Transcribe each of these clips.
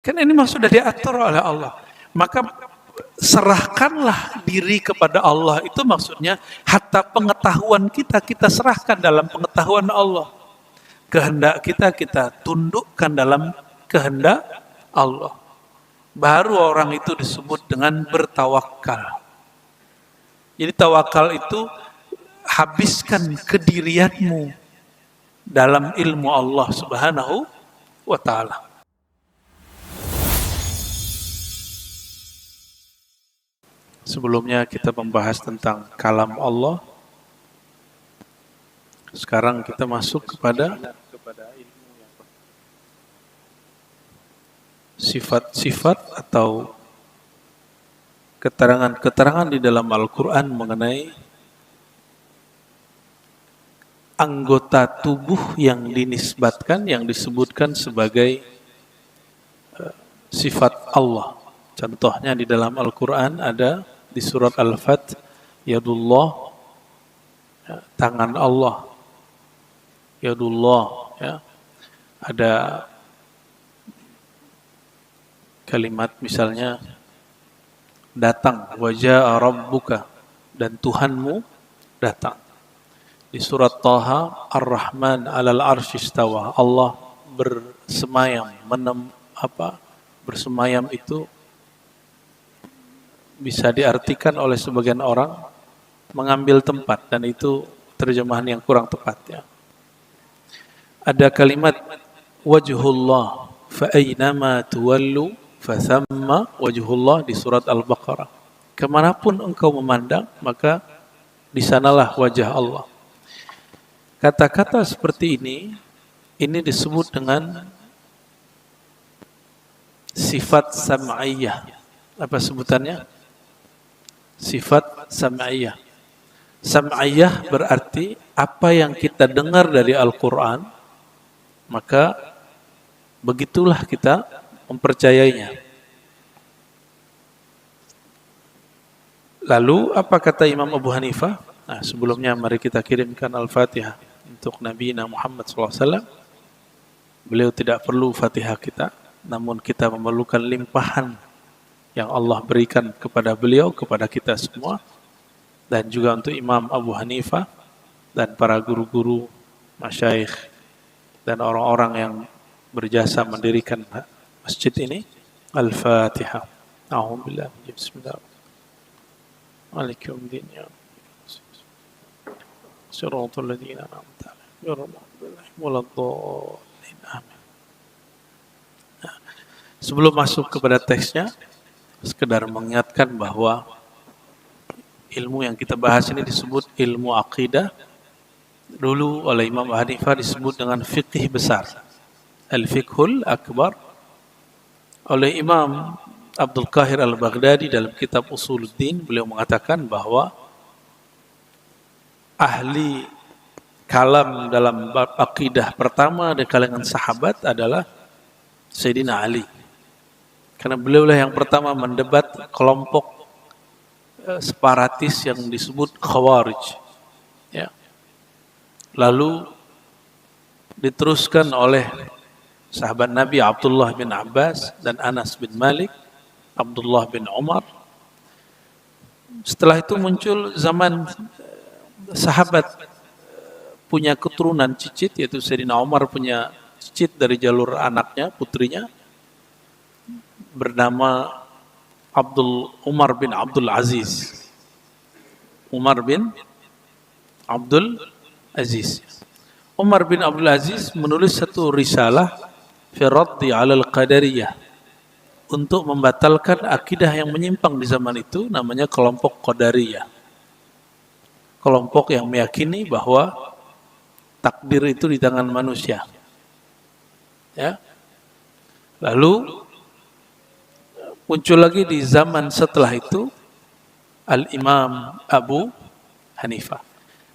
Kan ini memang sudah diatur oleh Allah. Maka serahkanlah diri kepada Allah. Itu maksudnya hatta pengetahuan kita serahkan dalam pengetahuan Allah. Kehendak kita tundukkan dalam kehendak Allah. Baru orang itu disebut dengan bertawakal. Jadi tawakal itu habiskan kedirianmu dalam ilmu Allah Subhanahu wa ta'ala. Sebelumnya kita membahas tentang kalam Allah. Sekarang kita masuk kepada sifat-sifat atau keterangan-keterangan di dalam Al-Quran mengenai anggota tubuh yang dinisbatkan, yang disebutkan sebagai sifat Allah. Contohnya di dalam Al-Quran ada di surat Al-Fat, Yadullah, tangan Allah. Yadullah, ya. Ada kalimat misalnya datang, wajaa rabbuka, dan Tuhanmu datang. Di surat Taha, Ar-Rahman 'alal 'arsy istawa, Allah bersemayam, bersemayam itu bisa diartikan oleh sebagian orang mengambil tempat, dan itu terjemahan yang kurang tepat, ya. Ada kalimat wajhullah fa aynama tuwallu fa thamma wajhullah di surat Al-Baqarah. Kemanapun engkau memandang, maka di sanalah wajah Allah. Kata-kata seperti ini disebut dengan sifat sam'iyah. Apa sebutannya? Sifat sam'iyah. Sam'iyah berarti apa yang kita dengar dari Al-Quran, maka begitulah kita mempercayainya. Lalu apa kata Imam Abu Hanifah? Nah, sebelumnya mari kita kirimkan Al-Fatihah untuk Nabi Muhammad SAW. Beliau tidak perlu Fatihah kita, namun kita memerlukan limpahan yang Allah berikan kepada beliau, kepada kita semua, dan juga untuk Imam Abu Hanifah dan para guru-guru, masyayikh, dan orang-orang yang berjasa mendirikan masjid ini. Al-Fatihah. A'udzubillahi minasyaitonir rajim. Bismillahirrahmanirrahim. Maliki yaumiddin. Shiratal ladzina an'amta 'alaihim ghairil maghdubi 'alaihim waladdallin. Amin. Sebelum masuk kepada teksnya, sekedar mengingatkan bahwa ilmu yang kita bahas ini disebut ilmu akidah. Dulu oleh Imam Hanifah disebut dengan fiqh besar, al-fiqhul akbar. Oleh Imam Abdul Qahir al-Baghdadi dalam kitab Usuluddin, beliau mengatakan bahwa ahli kalam dalam bab akidah pertama di kalangan sahabat adalah Sayyidina Ali. Karena beliaulah yang pertama mendebat kelompok separatis yang disebut Khawarij. Ya. Lalu diteruskan oleh sahabat Nabi Abdullah bin Abbas dan Anas bin Malik, Abdullah bin Umar. Setelah itu muncul zaman sahabat punya keturunan cicit, yaitu Sayyidina Umar punya cicit dari jalur anaknya, putrinya, bernama Umar bin Abdul Aziz. Umar bin Abdul Aziz. Umar bin Abdul Aziz menulis satu risalah fi raddi 'alal qadariyah, untuk membatalkan akidah yang menyimpang di zaman itu, namanya kelompok Qadariyah. Kelompok yang meyakini bahwa takdir itu di tangan manusia. Ya. Lalu muncul lagi di zaman setelah itu Al-Imam Abu Hanifah.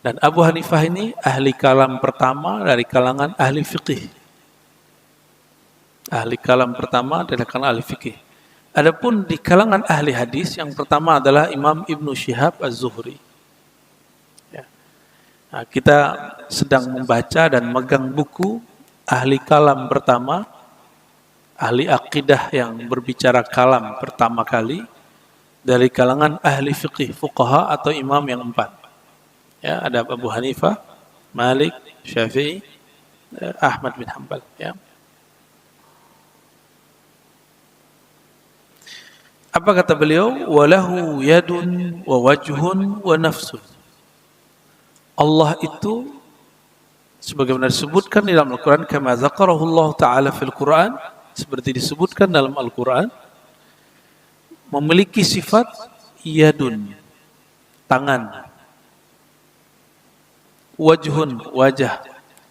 Dan Abu Hanifah ini ahli kalam pertama dari kalangan ahli fiqih. Ahli kalam pertama dari kalangan ahli fiqih. Adapun di kalangan ahli hadis, yang pertama adalah Imam Ibnu Syihab Az-Zuhri. Ya. Nah, kita sedang membaca dan megang buku ahli kalam pertama ahli akidah yang berbicara kalam pertama kali dari kalangan ahli fiqih, fuqaha atau imam yang 4. Ya, ada Abu Hanifah, Malik, Syafi'i, Ahmad bin Hanbal. Ya. Apa kata beliau? Walahu yadun wa wajhun wa nafsun. Allah itu sebagaimana disebutkan di dalam Al-Quran, kama zakarahu Allah Ta'ala fil Quran, seperti disebutkan dalam Al-Quran, memiliki sifat yadun, tangan, wajhun, wajah,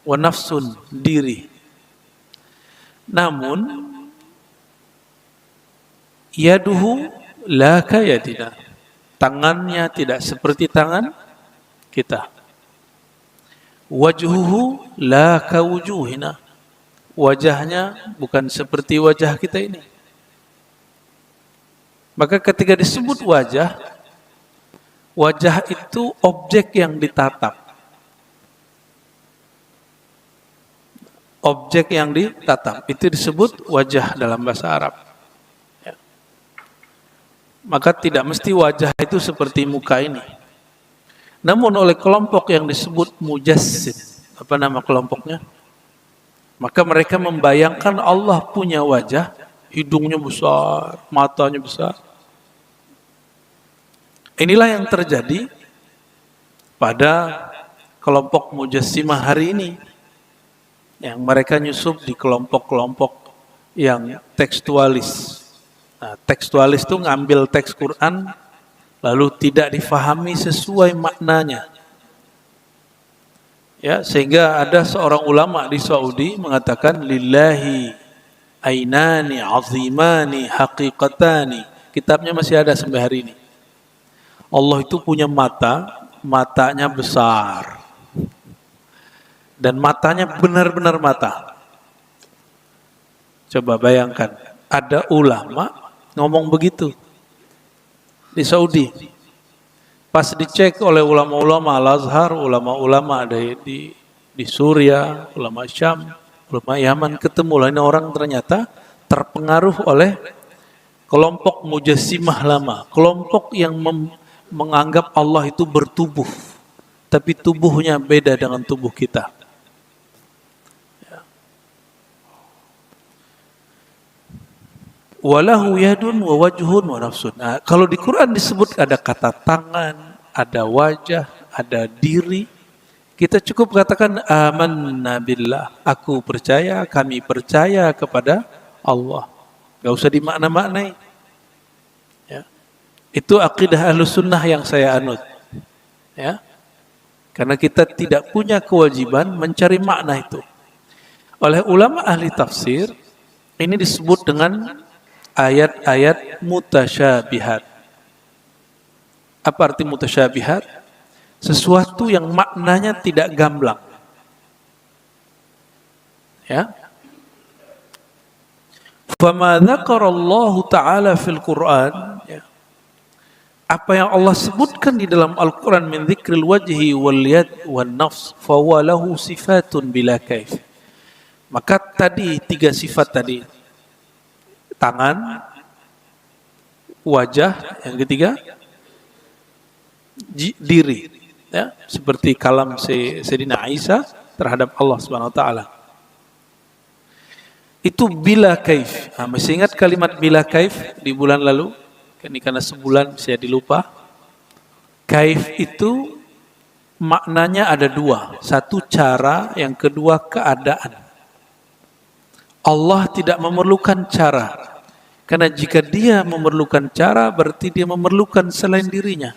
wa nafsun, diri. Namun yaduhu la kayadina, tangannya tidak seperti tangan kita. Wajhuhu la kawujuhina, wajahnya bukan seperti wajah kita ini. Maka ketika disebut wajah, wajah itu objek yang ditatap. Objek yang ditatap itu disebut wajah dalam bahasa Arab. Ya. Maka tidak mesti wajah itu seperti muka ini. Namun oleh kelompok yang disebut mujassim, apa nama kelompoknya? Maka mereka membayangkan Allah punya wajah, hidungnya besar, matanya besar. Inilah yang terjadi pada kelompok mujassimah hari ini, yang mereka nyusup di kelompok-kelompok yang tekstualis. Nah, tekstualis itu ngambil teks Quran lalu tidak difahami sesuai maknanya. Ya, sehingga ada seorang ulama di Saudi mengatakan lillahi ainani azimani haqiqatani. Kitabnya masih ada sampai hari ini. Allah itu punya mata, matanya besar. Dan matanya benar-benar mata. Coba bayangkan, ada ulama ngomong begitu di Saudi. Pas dicek oleh ulama-ulama Al-Azhar, ulama-ulama ada di Suriah, ulama Syam, ulama Yaman, ketemulah ini orang ternyata terpengaruh oleh kelompok mujassimah lama, kelompok yang menganggap Allah itu bertubuh, tapi tubuhnya beda dengan tubuh kita. Walahu yadun wa wajhun wa nafsun. Nah, kalau di Quran disebut ada kata tangan, ada wajah, ada diri, kita cukup katakan amanna billah. Aku percaya, kami percaya kepada Allah. Gak usah dimakna-maknai. Ya. Itu akidah Ahlussunnah yang saya anut. Ya. Karena kita tidak punya kewajiban mencari makna itu. Oleh ulama ahli tafsir, ini disebut dengan ayat-ayat mutasyabihat. Apa arti mutasyabihat? Sesuatu yang maknanya tidak gamblang. Ya. Fama dzakarallahu ta'ala fil Qur'an, ya. Apa yang Allah sebutkan di dalam Al-Quran min dzikril wajhi wal yad wan nafs fa huwa lahu sifatun bila kaif. Maka tadi 3 sifat tadi, tangan, wajah, yang ketiga diri, ya, seperti kalam Sayyidina Isa terhadap Allah Subhanahu wa taala. Itu bila kaif. Nah, masih ingat kalimat bila kaif di bulan lalu? Ini karena sebulan saya dilupa. Kaif itu maknanya ada 2. Satu cara, yang kedua keadaan. Allah tidak memerlukan cara. Karena jika dia memerlukan cara, berarti dia memerlukan selain dirinya.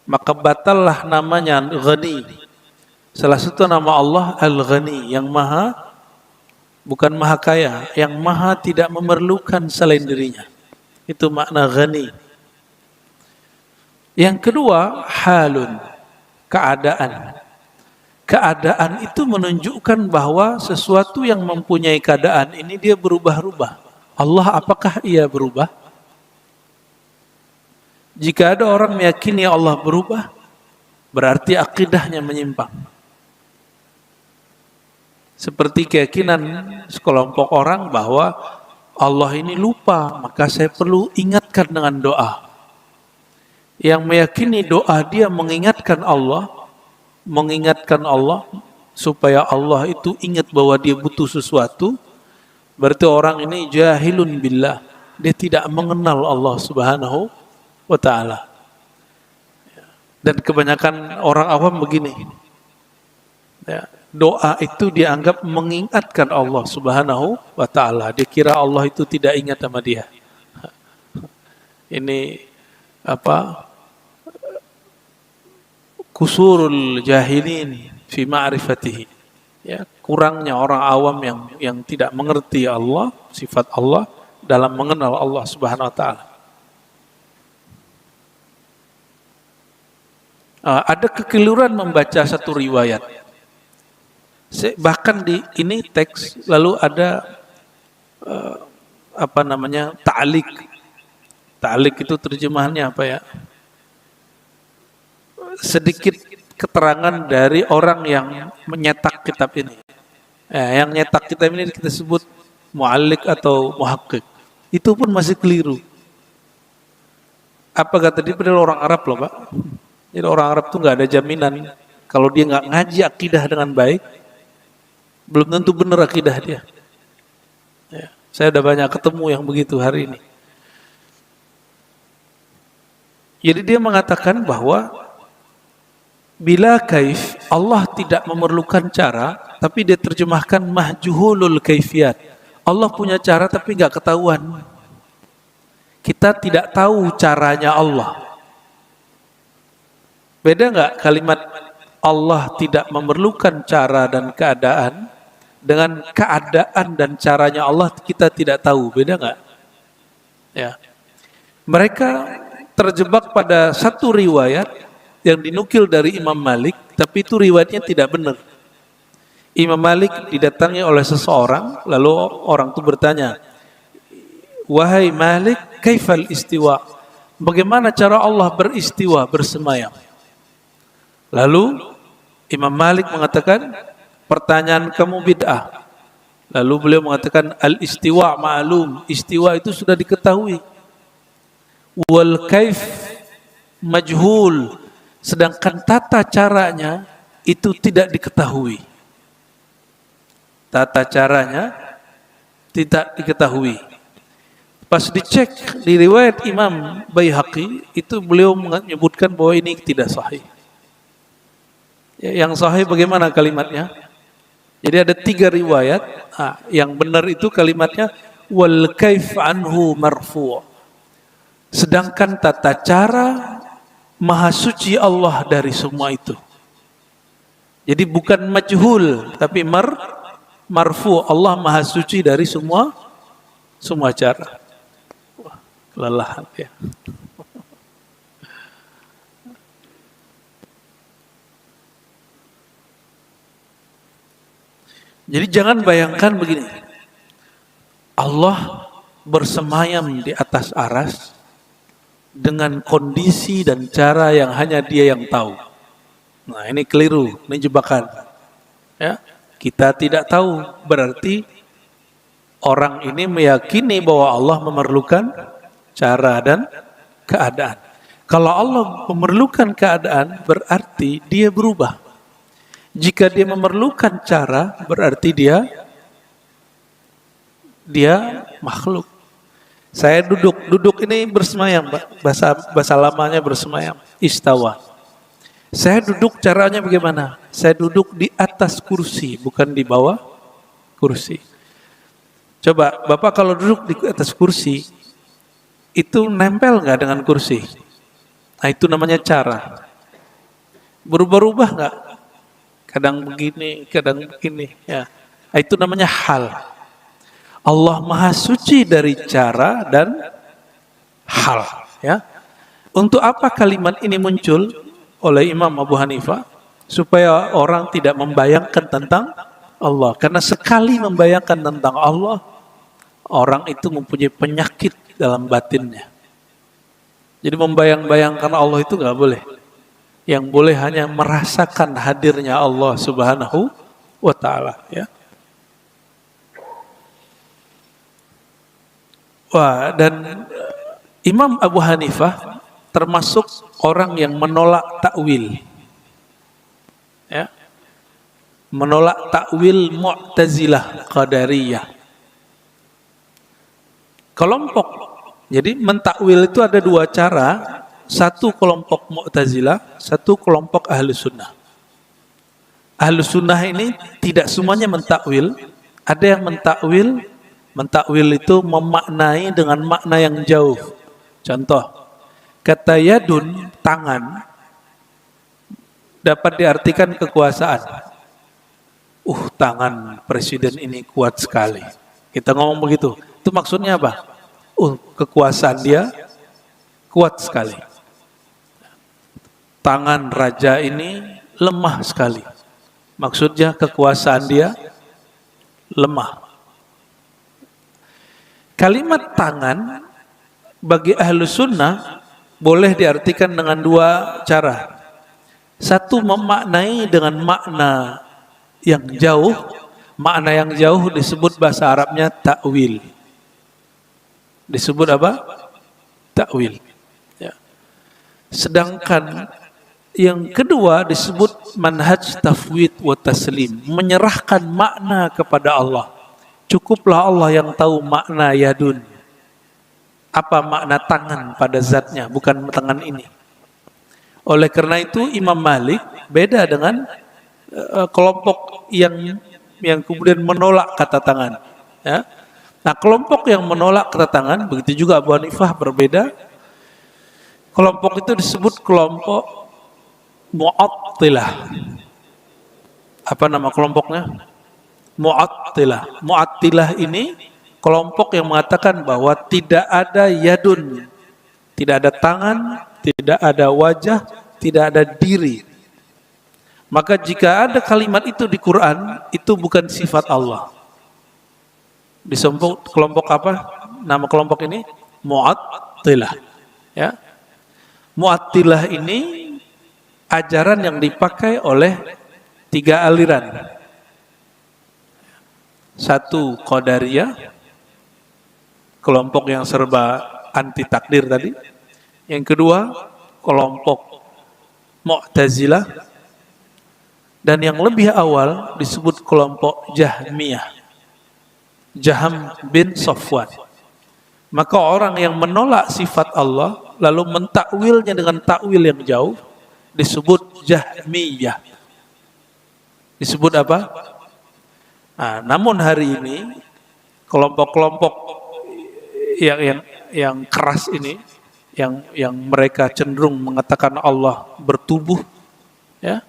Maka batallah namanya Ghani. Salah satu nama Allah Al-Ghani, yang maha, bukan maha kaya, yang maha tidak memerlukan selain dirinya. Itu makna Ghani. Yang kedua, halun, keadaan. Keadaan itu menunjukkan bahwa sesuatu yang mempunyai keadaan ini dia berubah-ubah. Allah apakah ia berubah? Jika ada orang meyakini Allah berubah, berarti akidahnya menyimpang. Seperti keyakinan sekelompok orang bahwa Allah ini lupa, maka saya perlu ingatkan dengan doa. Yang meyakini doa dia mengingatkan Allah supaya Allah itu ingat bahwa dia butuh sesuatu, berarti orang ini jahilun billah. Dia tidak mengenal Allah Subhanahu wa ta'ala. Dan kebanyakan orang awam begini. Ya, doa itu dianggap mengingatkan Allah Subhanahu wa ta'ala. Dia kira Allah itu tidak ingat sama dia. Ini kusurul jahilin fi ma'rifatihi. Ya, kurangnya orang awam yang tidak mengerti Allah, sifat Allah dalam mengenal Allah Subhanahu wa ta'ala. Ada kekeliruan membaca satu riwayat. Bahkan di ini teks lalu ada ta'liq. Ta'liq itu terjemahannya apa ya? Sedikit keterangan dari orang yang menyetak kitab ini. Yang nyetak kitab ini kita sebut mu'alliq atau muhaqqiq. Itu pun masih keliru. Apa kata dia? Padahal orang Arab loh, Pak. Jadi orang Arab tuh nggak ada jaminan kalau dia nggak ngaji akidah dengan baik, belum tentu benar akidah dia. Ya, saya udah banyak ketemu yang begitu hari ini. Jadi dia mengatakan bahwa bila kaif Allah tidak memerlukan cara, tapi dia terjemahkan mahjuhulul kaifiyat. Allah punya cara tapi nggak ketahuan. Kita tidak tahu caranya Allah. Beda nggak kalimat Allah tidak memerlukan cara dan keadaan dengan keadaan dan caranya Allah kita tidak tahu, beda nggak? Ya, mereka terjebak pada satu riwayat yang dinukil dari Imam Malik, tapi itu riwayatnya tidak benar. Imam Malik didatangi oleh seseorang, lalu orang itu bertanya, wahai Malik, kaifal istiwa? Bagaimana cara Allah beristiwa, bersemayam? Lalu Imam Malik mengatakan, pertanyaan kamu bid'ah. Lalu beliau mengatakan, al-istiwa ma'lum, istiwa itu sudah diketahui. Wal kaif majhul, sedangkan tata caranya itu tidak diketahui. Tata caranya tidak diketahui. Pas dicek di riwayat Imam Baihaqi, itu beliau menyebutkan bahwa ini tidak sahih. Yang sahih bagaimana kalimatnya? Jadi ada 3 riwayat. Yang benar itu kalimatnya wal kaif anhu marfu'. Sedangkan tata cara maha suci Allah dari semua itu. Jadi bukan majhul tapi marfu'. Allah maha suci dari semua cara. Wah, kelelahan ya. Jadi jangan bayangkan begini, Allah bersemayam di atas aras dengan kondisi dan cara yang hanya Dia yang tahu. Nah ini keliru, ini jebakan. Ya, kita tidak tahu, berarti orang ini meyakini bahwa Allah memerlukan cara dan keadaan. Kalau Allah memerlukan keadaan, berarti Dia berubah. Jika dia memerlukan cara, berarti dia makhluk. Saya duduk ini bersemayam, bahasa lamanya bersemayam, istawa. Saya duduk caranya bagaimana? Saya duduk di atas kursi, bukan di bawah kursi. Coba, Bapak kalau duduk di atas kursi, itu nempel nggak dengan kursi? Nah itu namanya cara. Berubah-ubah nggak? Kadang begini, kadang begini. Ya. Itu namanya hal. Allah maha suci dari cara dan hal. Ya. Untuk apa kalimat ini muncul oleh Imam Abu Hanifah? Supaya orang tidak membayangkan tentang Allah. Karena sekali membayangkan tentang Allah, orang itu mempunyai penyakit dalam batinnya. Jadi membayang-bayangkan Allah itu nggak boleh. Yang boleh hanya merasakan hadirnya Allah Subhanahu wa ta'ala. Ya. Wah, dan Imam Abu Hanifah termasuk orang yang menolak takwil, ya, menolak takwil Mu'tazilah Qadariyah. Kelompok, jadi mentakwil itu ada dua cara, satu kelompok Mu'tazilah, satu kelompok Ahlus Sunnah. Ahlus Sunnah ini tidak semuanya mentakwil, ada yang mentakwil. Mentakwil itu memaknai dengan makna yang jauh. Contoh, kata yadun, tangan, dapat diartikan kekuasaan. Tangan presiden ini kuat sekali. Kita ngomong begitu. Itu maksudnya apa? Kekuasaan dia kuat sekali. Tangan raja ini lemah sekali. Maksudnya kekuasaan dia lemah. Kalimat tangan bagi Ahlus Sunnah boleh diartikan dengan dua cara. Satu, memaknai dengan makna yang jauh. Makna yang jauh disebut bahasa Arabnya ta'wil. Disebut apa? Ta'wil. Ya. Sedangkan yang kedua disebut manhaj tafwid wa taslim. Menyerahkan makna kepada Allah. Cukuplah Allah yang tahu makna yadun. Apa makna tangan pada zatnya, bukan tangan ini. Oleh karena itu Imam Malik beda dengan kelompok yang kemudian menolak kata tangan. Ya. Nah, kelompok yang menolak kata tangan, begitu juga Abu Hanifah berbeda. Kelompok itu disebut kelompok Mu'attilah. Apa nama kelompoknya? Mu'attilah. Mu'attilah ini kelompok yang mengatakan bahwa tidak ada yadun, tidak ada tangan, tidak ada wajah, tidak ada diri. Maka jika ada kalimat itu di Quran, itu bukan sifat Allah. Disebut kelompok apa? Nama kelompok ini Mu'attilah. Ya. Mu'attilah ini ajaran yang dipakai oleh tiga aliran. Satu, Qadariyah, kelompok yang serba anti takdir tadi. Yang kedua, kelompok Mu'tazilah. Dan yang lebih awal disebut kelompok Jahmiyah. Jaham bin Safwan. Maka orang yang menolak sifat Allah lalu mentakwilnya dengan takwil yang jauh disebut Jahmiyah. Disebut apa? Nah, namun hari ini kelompok-kelompok yang keras ini, yang mereka cenderung mengatakan Allah bertubuh, ya,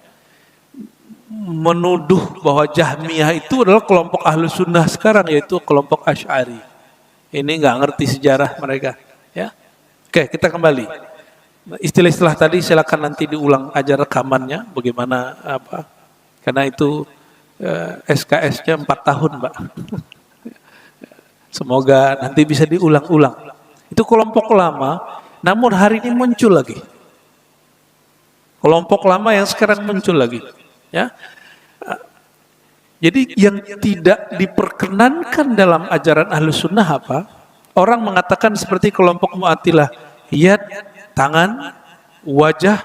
menuduh bahwa Jahmiyah itu adalah kelompok Ahlus Sunnah sekarang, yaitu kelompok Asy'ari. Ini nggak ngerti sejarah mereka, ya. Oke, kita kembali. Istilah-istilah tadi silakan nanti diulang aja rekamannya, bagaimana apa? Karena itu SKS-nya 4 tahun, Mbak. Semoga nanti bisa diulang-ulang. Itu kelompok lama, namun hari ini muncul lagi. Kelompok lama yang sekarang muncul lagi. Ya. Jadi yang tidak diperkenankan dalam ajaran Ahlus Sunnah apa? Orang mengatakan seperti kelompok Mu'attilah, yad, tangan, wajah,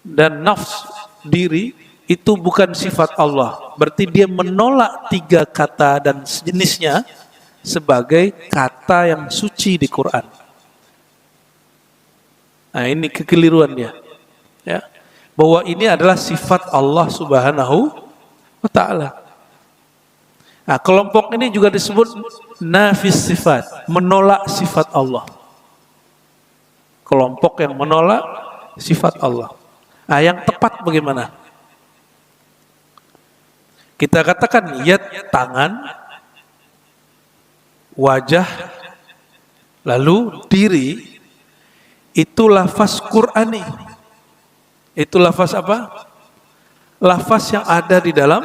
dan nafs, diri, itu bukan sifat Allah. Berarti dia menolak 3 kata dan sejenisnya sebagai kata yang suci di Quran. Nah, ini kekeliruan dia. Ya. Bahwa ini adalah sifat Allah Subhanahu wa ta'ala. Nah, kelompok ini juga disebut nafis sifat, menolak sifat Allah. Kelompok yang menolak sifat Allah. Nah, yang tepat bagaimana? Kita katakan yad, tangan, wajah, lalu diri, itu lafaz Qur'ani. Itu lafaz apa? Lafaz yang ada di dalam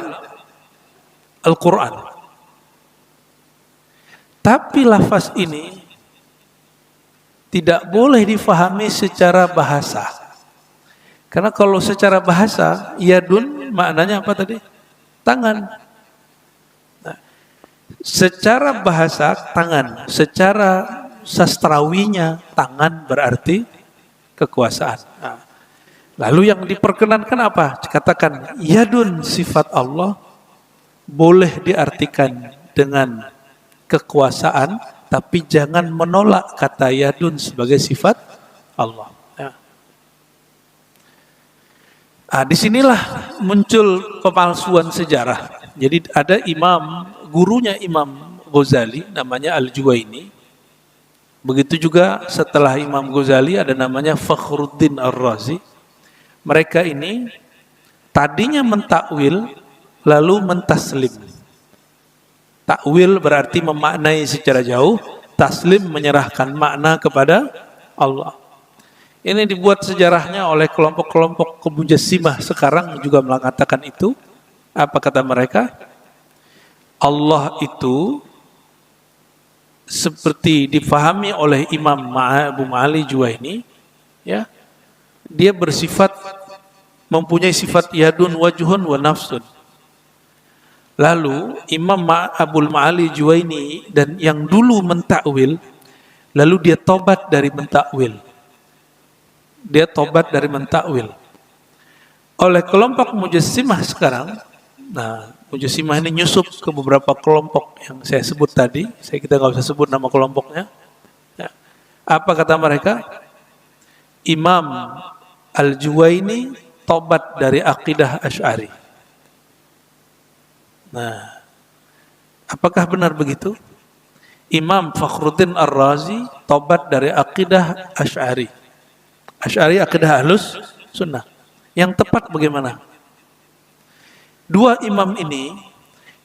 Al-Quran. Tapi lafaz ini tidak boleh difahami secara bahasa. Karena kalau secara bahasa, yadun maknanya apa tadi? Tangan. Nah, Secara bahasa tangan, secara sastrawinya tangan berarti kekuasaan. Nah, lalu yang diperkenankan apa? Katakan yadun, sifat Allah boleh diartikan dengan kekuasaan, tapi jangan menolak kata yadun sebagai sifat Allah. Ya. Nah, disinilah muncul pemalsuan sejarah. Jadi ada gurunya Imam Ghazali, namanya Al-Juwaini. Begitu juga setelah Imam Ghazali ada namanya Fakhruddin Ar-Razi. Mereka ini tadinya mentakwil lalu mentaslim. Takwil berarti memaknai secara jauh, taslim menyerahkan makna kepada Allah. Ini dibuat sejarahnya oleh kelompok-kelompok Mujassimah sekarang juga mengatakan itu. Apa kata mereka? Allah itu seperti difahami oleh Imam Abu Ma'ali Juwaini, ya, dia bersifat mempunyai sifat yadun, wajhun, wa nafsun. Lalu Imam Abul Ma'ali Juwaini dan yang dulu mentakwil, lalu dia tobat dari mentakwil. Dia tobat dari mentakwil. Oleh kelompok Mujassimah sekarang, nah Mujassimah ini nyusup ke beberapa kelompok yang saya sebut tadi. Kita nggak usah sebut nama kelompoknya. Ya. Apa kata mereka? Imam Al-Juwaini tobat dari akidah Asy'ari. Nah, apakah benar begitu? Imam Fakhruddin Ar-Razi tobat dari akidah Asy'ari. Asy'ari akidah Ahlus Sunnah. Yang tepat bagaimana? Dua imam ini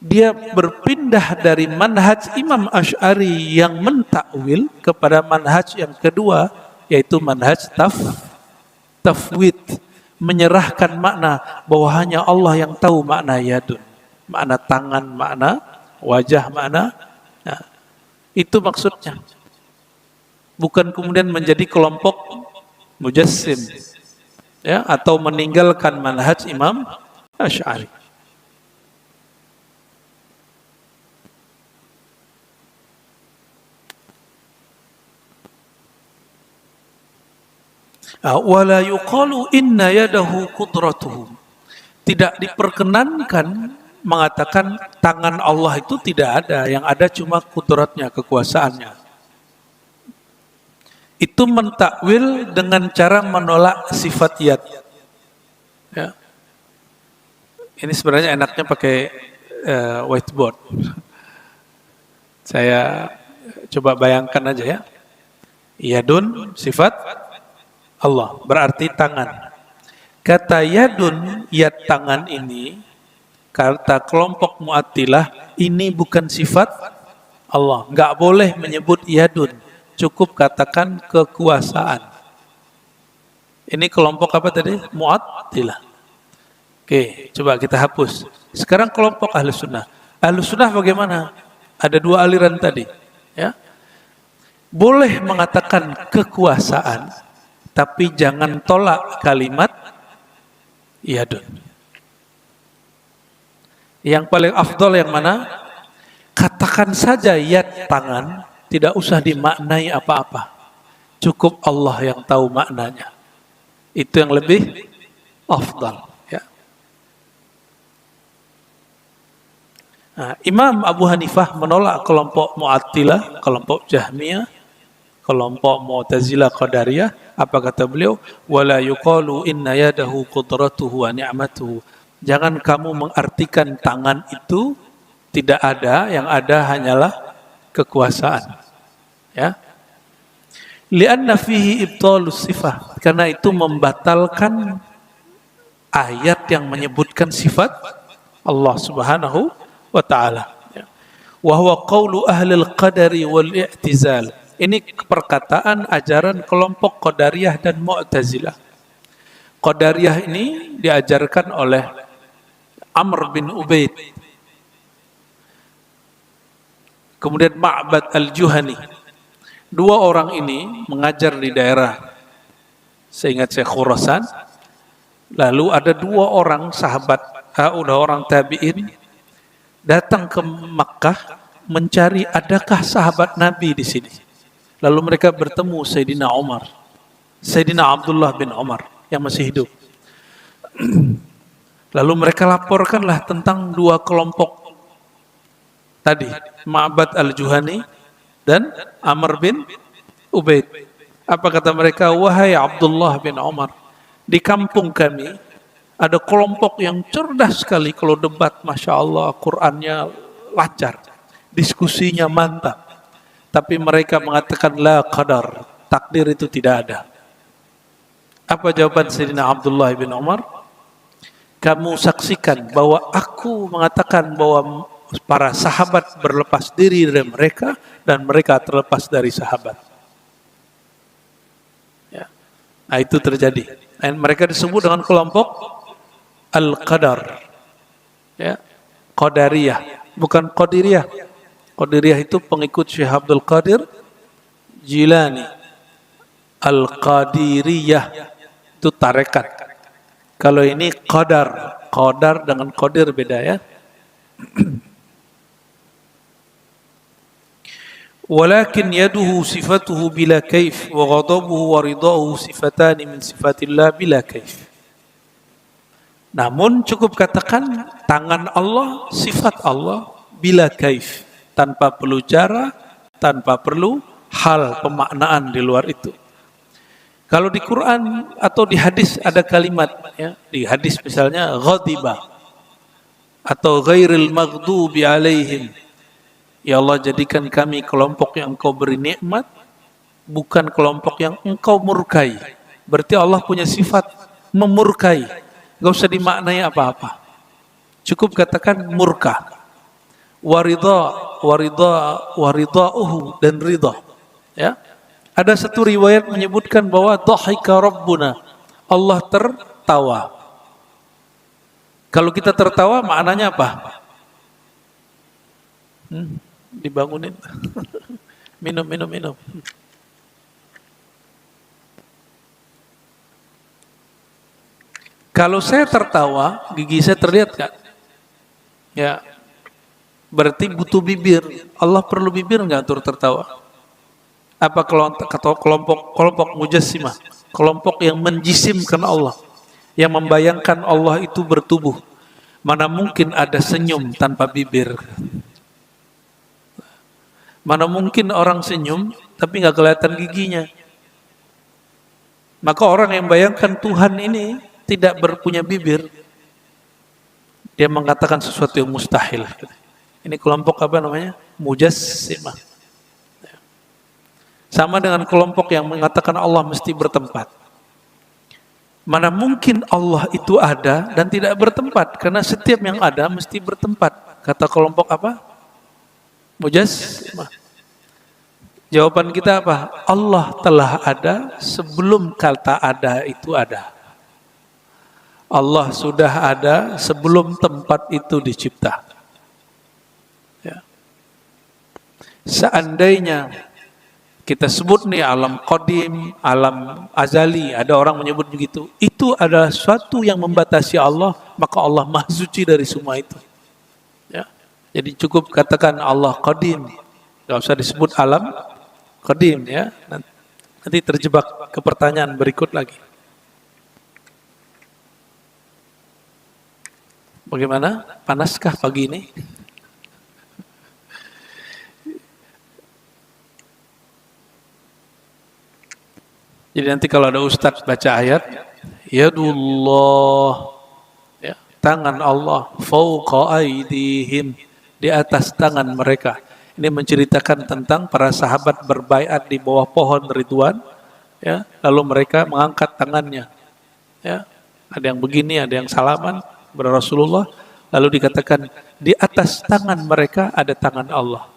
dia berpindah dari manhaj Imam Asy'ari yang mentakwil kepada manhaj yang kedua, yaitu manhaj tafwid, menyerahkan makna bahwa hanya Allah yang tahu makna yadun, makna tangan, makna wajah, makna. Nah, itu maksudnya. Bukan kemudian menjadi kelompok mujassim, ya, atau meninggalkan manhaj Imam Asy'ari. Wala yuqalu inna yadahu qudratuhu. Tidak diperkenankan mengatakan tangan Allah itu tidak ada, yang ada cuma kudratnya, kekuasaannya. Itu mentakwil dengan cara menolak sifat yad. Ya. Ini sebenarnya enaknya pakai whiteboard. Saya coba bayangkan aja ya. Yadun sifat Allah, berarti tangan. Kata yadun, yad tangan ini, kata kelompok Mu'attilah, ini bukan sifat Allah. Enggak boleh menyebut yadun, cukup katakan kekuasaan. Ini kelompok apa tadi? Mu'attilah. Oke, coba kita hapus. Sekarang kelompok Ahlus Sunnah. Ahlus Sunnah bagaimana? Ada dua aliran tadi. Ya, boleh mengatakan kekuasaan, tapi jangan tolak kalimat yadun. Yang paling afdol yang mana? Katakan saja yad tangan, tidak usah dimaknai apa-apa. Cukup Allah yang tahu maknanya. Itu yang lebih afdal. Ya. Nah, Imam Abu Hanifah menolak kelompok Mu'attilah, kelompok Jahmiyah, kelompok Mu'tazilah Qadariyah. Apa kata beliau? Wala yuqalu inna yadahu qudratuhu wa ni'matuhu. Jangan kamu mengartikan tangan itu tidak ada, yang ada hanyalah kekuasaan. Ya. Lianna fihi ibtalus sifah, karena itu membatalkan ayat yang menyebutkan sifat Allah Subhanahu wa taala. Ya. Wa huwa qaulu ahlil qadari wal i'tizal. Ini perkataan ajaran kelompok Qadariyah dan Mu'tazilah. Qadariyah ini diajarkan oleh Amr bin Ubaid, kemudian Ma'bad al-Juhani. Dua orang ini mengajar di daerah, seingat saya, Khurasan. Lalu ada dua orang sahabat, dua orang tabi'in datang ke Makkah mencari adakah sahabat Nabi di sini. Lalu mereka bertemu Sayyidina Umar, Sayyidina Abdullah bin Umar yang masih hidup. Lalu mereka laporkanlah tentang dua kelompok tadi, Ma'bad al-Juhani dan Amr bin Ubaid. Apa kata mereka? Wahai Abdullah bin Umar, di kampung kami ada kelompok yang cerdas sekali kalau debat, Masya Allah, Qur'annya lancar, diskusinya mantap. Tapi mereka mengatakan la qadar, takdir itu tidak ada. Apa jawaban Sayyidina Abdullah bin Umar? Kamu saksikan bahwa aku mengatakan bahwa para sahabat berlepas diri dari mereka dan mereka terlepas dari sahabat. Ya. Nah, itu terjadi. Dan mereka disebut dengan kelompok Al-Qadar. Ya. Qadariyah, bukan Qadiriyah. Qadiriyah itu pengikut Syekh Abdul Qadir Jilani. Al-Qadiriyah itu tarekat. Kalau ini Qadar, Qadar dengan Qadir beda ya. Walakin yaduhu sifatuhu bila kaif wa ghadabuhu wa ridahu sifatani min sifatillah bila kaif. Namun cukup katakan tangan Allah, sifat Allah bila kaif, tanpa perlu cara, tanpa perlu hal pemaknaan di luar itu. Kalau di Quran atau di hadis ada kalimat, ya, di hadis misalnya ghadiba atau ghairil maghdubi alaihim. Ya Allah, jadikan kami kelompok yang Engkau beri nikmat, bukan kelompok yang Engkau murkai. Berarti Allah punya sifat memurkai. Enggak usah dimaknai apa-apa. Cukup katakan murka. Waridauhu dan ridha. Ya. Ada satu riwayat menyebutkan bahwa dhahika rabbuna, Allah tertawa. Kalau kita tertawa maknanya apa? Dibangunin. minum. Kalau saya tertawa, gigi saya terlihat kan? Ya. Berarti butuh bibir. Allah perlu bibir enggak untuk tertawa? Apa kelompok mujassimah, kelompok yang menjisimkan Allah, yang membayangkan Allah itu bertubuh. Mana mungkin ada senyum tanpa bibir? Mana mungkin orang senyum tapi nggak kelihatan giginya? Maka orang yang bayangkan Tuhan ini tidak berpunya bibir, dia mengatakan sesuatu yang mustahil. Ini kelompok apa namanya? Mujassimah. Sama dengan kelompok yang mengatakan Allah mesti bertempat. Mana mungkin Allah itu ada dan tidak bertempat, karena setiap yang ada mesti bertempat. Kata kelompok apa? Mujassimah. Jawaban kita apa? Allah telah ada sebelum kata ada itu ada. Allah sudah ada sebelum tempat itu dicipta. Ya. Seandainya kita sebut nih alam qadim, alam azali, ada orang menyebut begitu, itu adalah suatu yang membatasi Allah, maka Allah maha suci dari semua itu. Ya. Jadi cukup katakan Allah qadim, tidak usah disebut alam qadim ya. Nanti terjebak ke pertanyaan berikut lagi. Bagaimana? Panaskah pagi ini? Jadi nanti kalau ada ustadz baca ayat, yadullah, ya, tangan Allah, fauqa aydihim, di atas tangan mereka. Ini menceritakan tentang para sahabat berbaiat di bawah pohon Ridwan, ya, lalu mereka mengangkat tangannya, ya, ada yang begini, ada yang salaman kepada Rasulullah, lalu dikatakan di atas tangan mereka ada tangan Allah.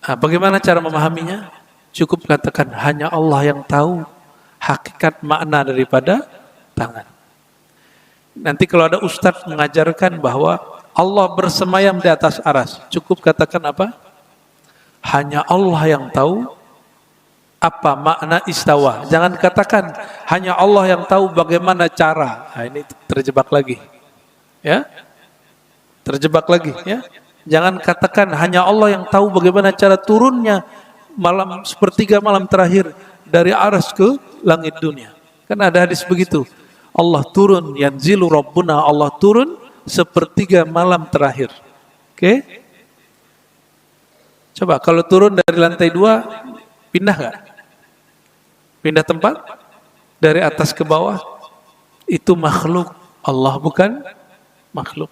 Nah, bagaimana cara memahaminya? Cukup katakan hanya Allah yang tahu hakikat makna daripada tangan. Nanti kalau ada ustadz mengajarkan bahwa Allah bersemayam di atas aras, cukup katakan apa? Hanya Allah yang tahu apa makna istawa. Jangan katakan hanya Allah yang tahu bagaimana cara. Nah, ini terjebak lagi. Ya. Terjebak lagi ya. Jangan katakan hanya Allah yang tahu bagaimana cara turunnya malam sepertiga malam terakhir dari arsy ke langit dunia. Kan ada hadis begitu. Allah turun, yanzilu rabbuna, Allah turun sepertiga malam terakhir. Oke? Coba kalau turun dari lantai 2 pindah nggak? Pindah tempat? Dari atas ke bawah? Itu makhluk. Allah bukan makhluk.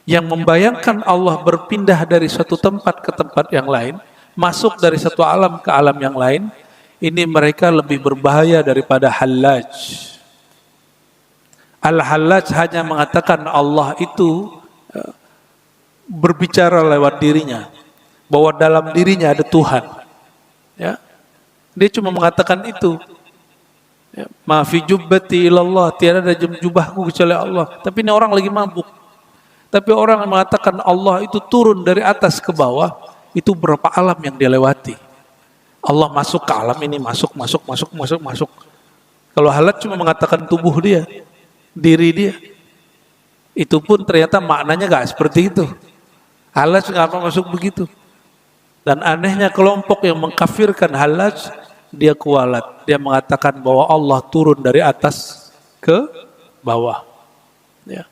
Yang membayangkan Allah berpindah dari suatu tempat ke tempat yang lain, masuk dari satu alam ke alam yang lain, ini mereka lebih berbahaya daripada Hallaj. Al-Hallaj hanya mengatakan Allah itu berbicara lewat dirinya, bahwa dalam dirinya ada Tuhan. Ya. Dia cuma mengatakan itu. Ya. Ma fi jubbati ilallah, tiada ada jubahku kecuali Allah. Tapi ini orang lagi mabuk. Tapi orang yang mengatakan Allah itu turun dari atas ke bawah, itu berapa alam yang dia lewati. Allah masuk ke alam ini, masuk. Kalau Halat cuma mengatakan tubuh dia, diri dia. Itu pun ternyata maknanya gak seperti itu. Halat gak masuk begitu. Dan anehnya kelompok yang mengkafirkan Halat, dia kualat. Dia mengatakan bahwa Allah turun dari atas ke bawah. Ya.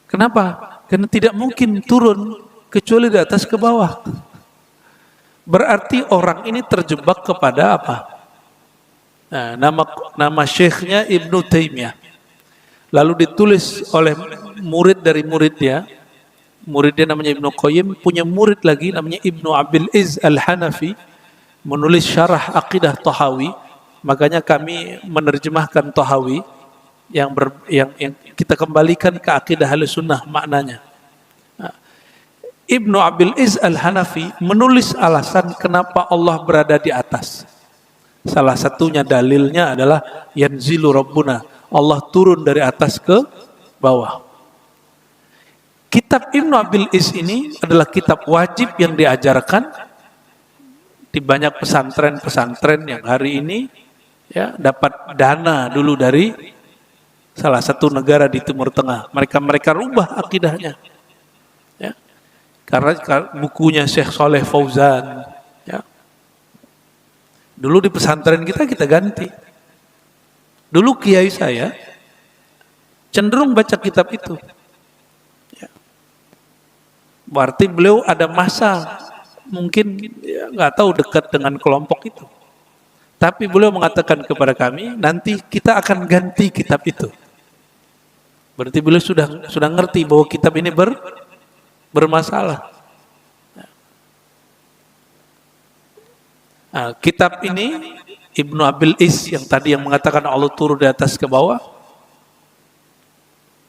Kenapa? Karena tidak mungkin turun kecuali di atas ke bawah. Berarti orang ini terjebak kepada apa? Nah, nama syekhnya Ibnu Taimiyah. Lalu ditulis oleh murid dari muridnya. Muridnya namanya Ibnu Qayyim, punya murid lagi namanya Ibnu Abil Izz Al-Hanafi, menulis syarah Aqidah Tahawi. Makanya kami menerjemahkan Tahawi yang kita kembalikan ke akidah Ahlussunnah maknanya. Ibnu Abil Izz Al-Hanafi menulis alasan kenapa Allah berada di atas. Salah satunya dalilnya adalah yanzilu rabbuna, Allah turun dari atas ke bawah. Kitab Ibnu Abil Izz ini adalah kitab wajib yang diajarkan di banyak pesantren-pesantren yang hari ini ya dapat dana dulu dari salah satu negara di Timur Tengah. Mereka rubah akidahnya. Ya. Karena bukunya Syekh Saleh Fauzan. Ya. Dulu di pesantren kita ganti. Dulu kiai saya cenderung baca kitab itu. Ya. Berarti beliau ada masa mungkin ya, nggak tahu dekat dengan kelompok itu. Tapi beliau mengatakan kepada kami, nanti kita akan ganti kitab itu. Berarti beliau sudah ngerti bahwa kitab ini bermasalah. Nah, kitab ini Ibnu Abil Izz yang tadi yang mengatakan Allah turun di atas ke bawah,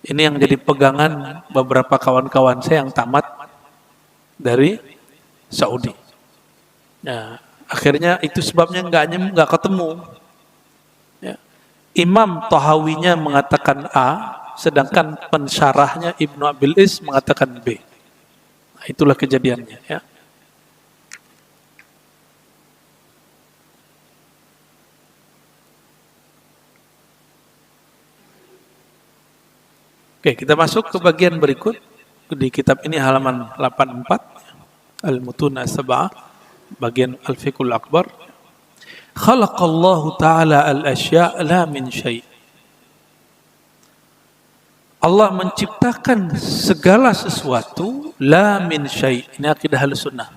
ini yang jadi pegangan beberapa kawan-kawan saya yang tamat dari Saudi. Nah, akhirnya itu sebabnya nggak ketemu. Ya. Imam Tahawinya mengatakan A, sedangkan pensyarahnya Ibnu Abil Izz mengatakan B. Nah, itulah kejadiannya. Ya. Oke, kita masuk ke bagian berikut. Di kitab ini halaman 84, Al-Mutun As-Sab'ah, bagian Al-Fiqhul Akbar. Khalaqallahu ta'ala al-asya' la min syai'. Allah menciptakan segala sesuatu la min syai'. Ini akidah Ahlussunnah.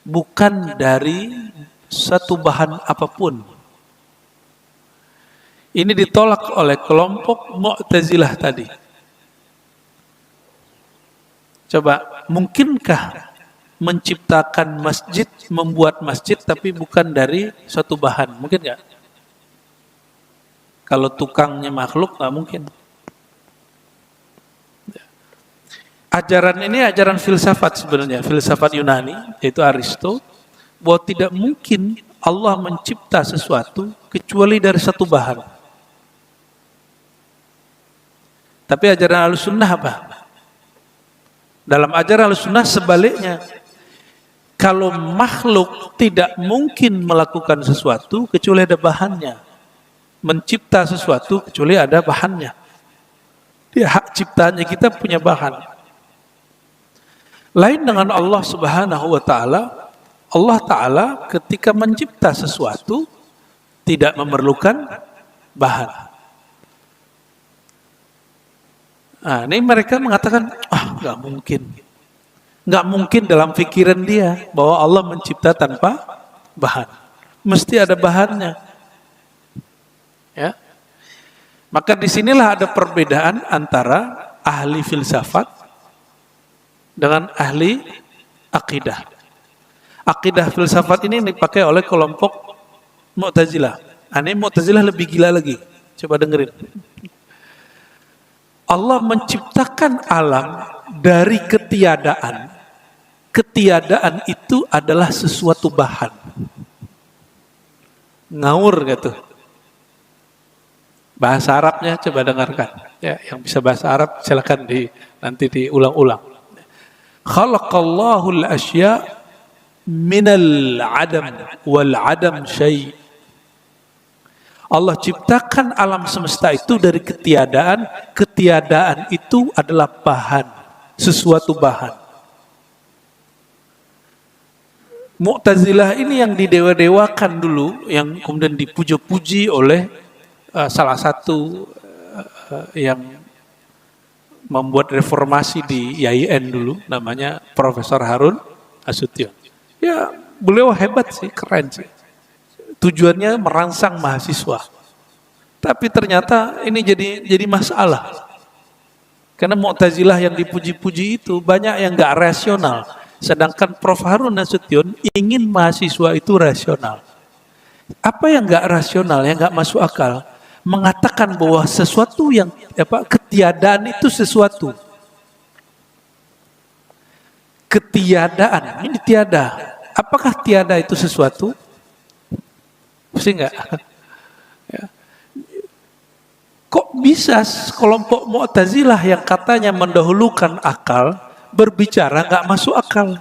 Bukan dari satu bahan apapun. Ini ditolak oleh kelompok Mu'tazilah tadi. Coba, mungkinkah menciptakan masjid, membuat masjid tapi bukan dari suatu bahan? Mungkin nggak? Kalau tukangnya makhluk nggak mungkin. Ajaran ini ajaran filsafat sebenarnya, filsafat Yunani, yaitu Aristo, bahwa tidak mungkin Allah mencipta sesuatu kecuali dari satu bahan. Tapi ajaran Ahlussunnah apa? Dalam ajaran Ahlussunnah sebaliknya, kalau makhluk tidak mungkin melakukan sesuatu kecuali ada bahannya, mencipta sesuatu kecuali ada bahannya. Dia hak ciptaannya, kita punya bahan. Lain dengan Allah Subhanahu wa taala. Allah taala ketika mencipta sesuatu tidak memerlukan bahan. Nah, ini mereka mengatakan, nggak mungkin. Nggak mungkin dalam pikiran dia bahwa Allah mencipta tanpa bahan. Mesti ada bahannya. Ya. Maka disinilah ada perbedaan antara ahli filsafat dengan ahli akidah. Akidah filsafat ini dipakai oleh kelompok Mu'tazilah. Ini Mu'tazilah lebih gila lagi. Coba dengerin. Allah menciptakan alam dari ketiadaan. Ketiadaan itu adalah sesuatu bahan. Ngawur gitu. Bahasa Arabnya coba dengarkan. Ya, yang bisa bahasa Arab silakan nanti diulang-ulang. Khalaqallahu al-asya minal adam wal adam syai'. Allah ciptakan alam semesta itu dari ketiadaan. Ketiadaan itu adalah bahan, sesuatu bahan. Mu'tazilah ini yang didewa-dewakan dulu, yang kemudian dipuji-puji oleh salah satu yang membuat reformasi di IAIN dulu, namanya Profesor Harun Nasution. Ya, beliau hebat sih, keren sih. Tujuannya merangsang mahasiswa. Tapi ternyata ini jadi masalah. Karena Mu'tazilah yang dipuji-puji itu banyak yang nggak rasional. Sedangkan Prof. Harun Nasution ingin mahasiswa itu rasional. Apa yang nggak rasional, yang nggak masuk akal? Mengatakan bahwa sesuatu yang ketiadaan itu sesuatu. Ketiadaan, ini tiada. Apakah tiada itu sesuatu? Mesti enggak? Ya. Kok bisa kelompok Mu'tazilah yang katanya mendahulukan akal berbicara enggak masuk akal?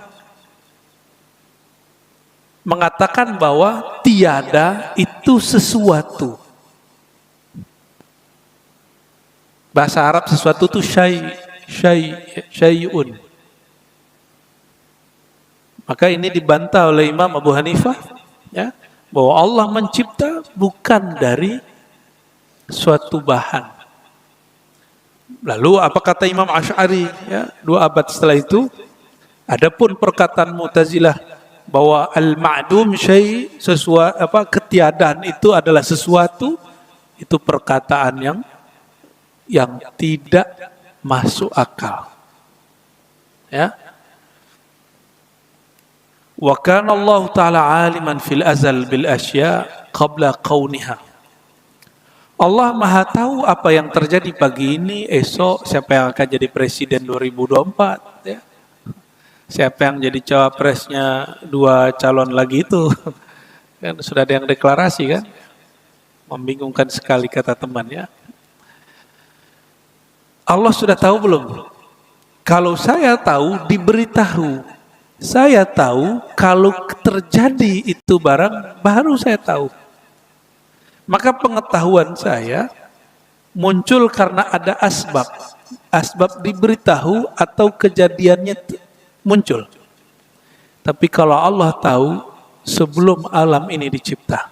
Mengatakan bahwa tiada itu sesuatu. Bahasa Arab sesuatu itu syai'un. Maka ini dibantah oleh Imam Abu Hanifah, ya, bahwa Allah mencipta bukan dari suatu bahan. Lalu apa kata Imam Asy'ari, ya, 2 abad setelah itu, adapun perkataan Mu'tazilah bahwa al-ma'dum syai', ketiadaan itu adalah sesuatu, itu perkataan yang tidak masuk akal. Ya. Wa kana Allah Ta'ala aliman fil azal bil asya qabla kauniha. Allah Maha tahu apa yang terjadi pagi ini, esok siapa yang akan jadi presiden 2024, ya. Siapa yang jadi cawapresnya 2 calon lagi itu. Kan sudah ada yang deklarasi kan? Membingungkan sekali kata temannya. Allah sudah tahu belum? Kalau saya tahu, diberitahu. Saya tahu kalau terjadi itu barang, baru saya tahu. Maka pengetahuan saya muncul karena ada asbab. Asbab diberitahu atau kejadiannya muncul. Tapi kalau Allah tahu sebelum alam ini dicipta.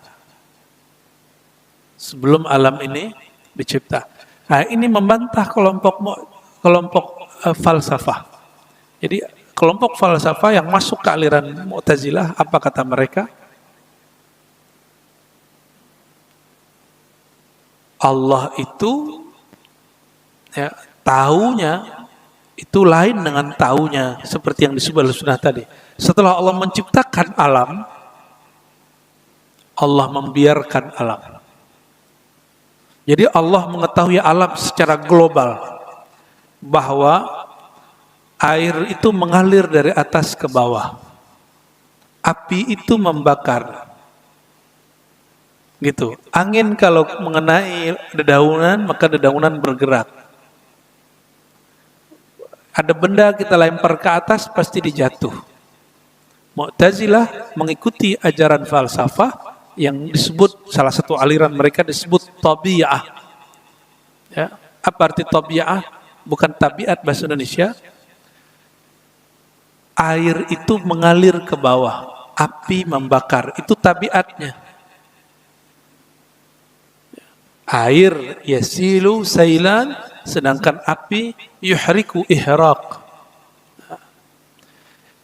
Sebelum alam ini dicipta. Nah, ini membantah kelompok falsafah. Jadi kelompok falsafah yang masuk ke aliran Mu'tazilah, apa kata mereka? Allah itu, ya, taunya itu lain dengan taunya seperti yang disebut oleh sunnah tadi. Setelah Allah menciptakan alam, Allah membiarkan alam. Jadi Allah mengetahui alam secara global, bahwa air itu mengalir dari atas ke bawah. Api itu membakar. Gitu. Angin kalau mengenai dedaunan, maka dedaunan bergerak. Ada benda kita lempar ke atas, pasti dijatuh. Mu'tazilah mengikuti ajaran falsafah yang disebut, salah satu aliran mereka disebut tabi'ah. Ya. Apa arti tabi'ah? Bukan tabiat bahasa Indonesia. Air itu mengalir ke bawah, api membakar, itu tabiatnya. Air yasilu sailan, sedangkan api yuhriku ihraq.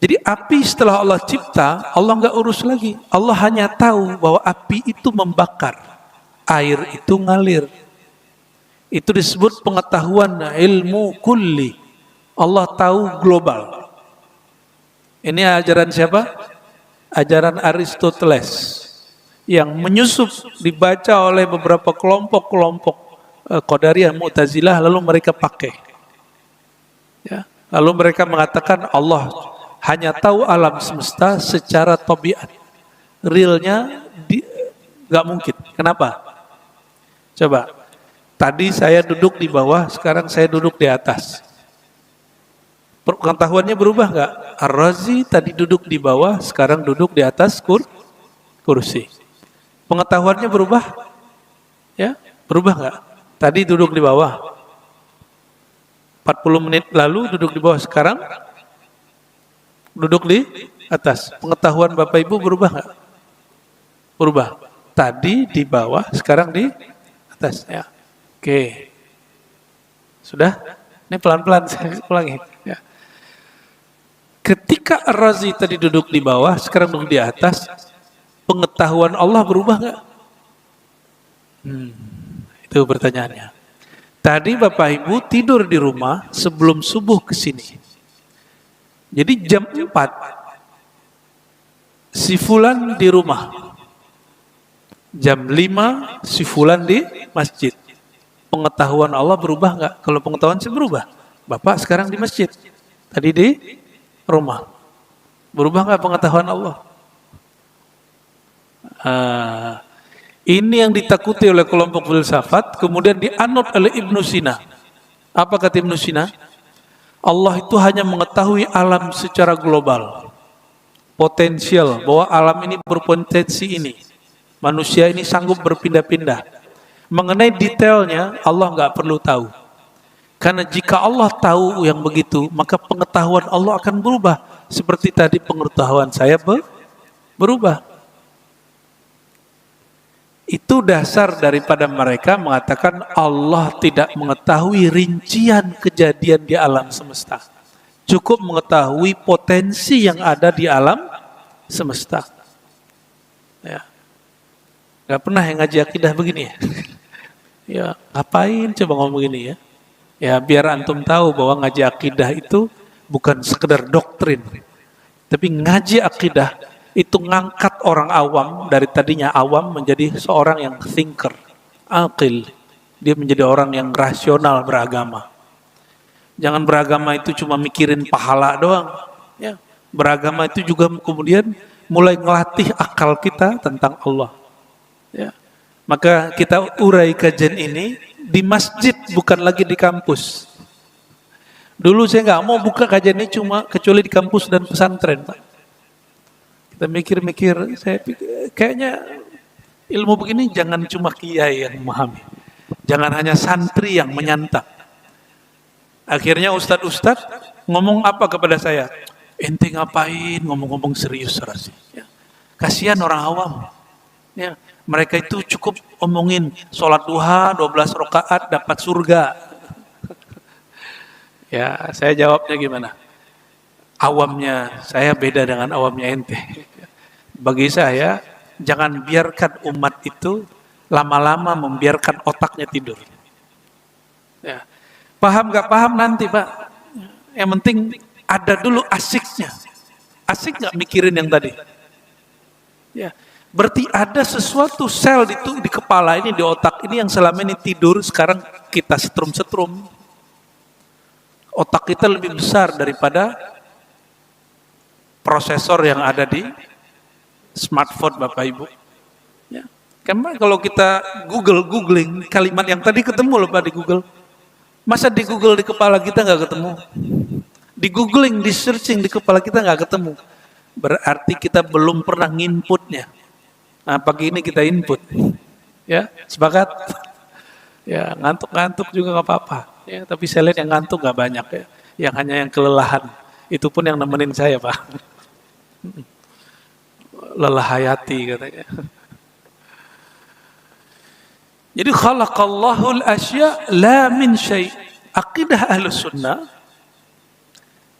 Jadi api setelah Allah cipta, Allah nggak urus lagi. Allah hanya tahu bahwa api itu membakar, air itu ngalir. Itu disebut pengetahuan ilmu kulli. Allah tahu global. Ini ajaran siapa? Ajaran Aristoteles yang menyusup dibaca oleh beberapa kelompok-kelompok Qadariyah, Mu'tazilah, lalu mereka pakai. Ya, lalu mereka mengatakan Allah hanya tahu alam semesta secara tabiat. Realnya nggak mungkin. Kenapa? Coba. Tadi saya duduk di bawah, sekarang saya duduk di atas. Pengetahuannya berubah nggak? Ar-Razi tadi duduk di bawah, sekarang duduk di atas kursi. Pengetahuannya berubah? Ya, berubah nggak? Tadi duduk di bawah, 40 menit lalu duduk di bawah, sekarang duduk di atas. Pengetahuan Bapak Ibu berubah nggak? Berubah. Tadi di bawah, sekarang di atas. Ya, oke. Sudah? Ini pelan-pelan saya ulangi. Ya. Ketika Ar-Razi tadi duduk di bawah, sekarang duduk di atas, pengetahuan Allah berubah nggak? Itu pertanyaannya. Tadi Bapak Ibu tidur di rumah sebelum subuh ke sini. Jadi jam 4, si Fulan di rumah. Jam 5, si Fulan di masjid. Pengetahuan Allah berubah nggak? Kalau pengetahuan saya berubah. Bapak sekarang di masjid. Tadi di rumah. Berubah nggak pengetahuan Allah? Ini yang ditakuti oleh kelompok filsafat, kemudian dianut oleh Ibnu Sina. Apa kata Ibnu Sina? Allah itu hanya mengetahui alam secara global. Potensial, bahwa alam ini berpotensi ini. Manusia ini sanggup berpindah-pindah. Mengenai detailnya, Allah nggak perlu tahu. Karena jika Allah tahu yang begitu, maka pengetahuan Allah akan berubah. Seperti tadi pengetahuan saya berubah. Itu dasar daripada mereka mengatakan Allah tidak mengetahui rincian kejadian di alam semesta. Cukup mengetahui potensi yang ada di alam semesta. Ya. Gak pernah yang ngaji akidah begini ya. Ya, ngapain coba ngomong begini ya? Ya biar antum tahu bahwa ngaji akidah itu bukan sekedar doktrin. Tapi ngaji akidah itu ngangkat orang awam dari tadinya awam menjadi seorang yang thinker, aqil. Dia menjadi orang yang rasional beragama. Jangan beragama itu cuma mikirin pahala doang. Ya, beragama itu juga kemudian mulai ngelatih akal kita tentang Allah. Ya. Maka kita urai kajian ini di masjid, bukan lagi di kampus. Dulu saya nggak mau buka kajian ini cuma kecuali di kampus dan pesantren, Pak. Kita mikir-mikir, saya pikir, kayaknya ilmu begini jangan cuma kiai yang memahami. Jangan hanya santri yang menyantap. Akhirnya ustadz-ustadz ngomong apa kepada saya? Ente ngapain ngomong-ngomong serius rasanya? Ya. Kasihan orang awam. Ya. Mereka itu cukup omongin sholat duha 12 rakaat dapat surga. Ya, saya jawabnya gimana? Awamnya saya beda dengan awamnya ente. Bagi saya, jangan biarkan umat itu lama-lama membiarkan otaknya tidur. Ya. Paham gak paham nanti Pak. Yang penting ada dulu asiknya. Asik gak mikirin yang tadi? Ya. Berarti ada sesuatu sel di kepala ini, di otak ini yang selama ini tidur, sekarang kita setrum-setrum. Otak kita lebih besar daripada prosesor yang ada di smartphone Bapak Ibu. Ya. Karena kalau kita googling kalimat yang tadi ketemu loh Pak di Google. Masa di Google di kepala kita nggak ketemu? Di googling, di searching di kepala kita nggak ketemu. Berarti kita belum pernah nginputnya. Nah, pagi ini kita input. Ya, sepakat? Ya, ngantuk-ngantuk juga nggak apa-apa. Ya, tapi saya lihat yang ngantuk nggak banyak ya. Yang hanya yang kelelahan. Itu pun yang nemenin saya, Pak. Lelah hayati katanya. Jadi khalaqallahu al-asya la min syai'. Akidah Ahlus Sunnah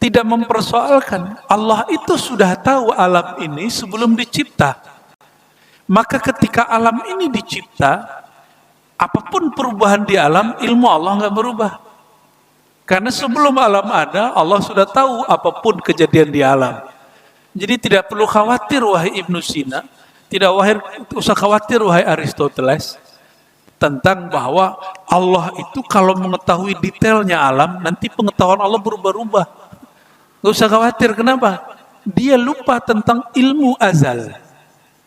tidak mempersoalkan Allah itu sudah tahu alam ini sebelum dicipta. Maka ketika alam ini dicipta, apapun perubahan di alam, ilmu Allah nggak berubah. Karena sebelum alam ada, Allah sudah tahu apapun kejadian di alam. Jadi tidak perlu khawatir wahai Ibnu Sina, tidak usah khawatir wahai Aristoteles tentang bahwa Allah itu kalau mengetahui detailnya alam, nanti pengetahuan Allah berubah-ubah. Gak usah khawatir, kenapa? Dia lupa tentang ilmu azal.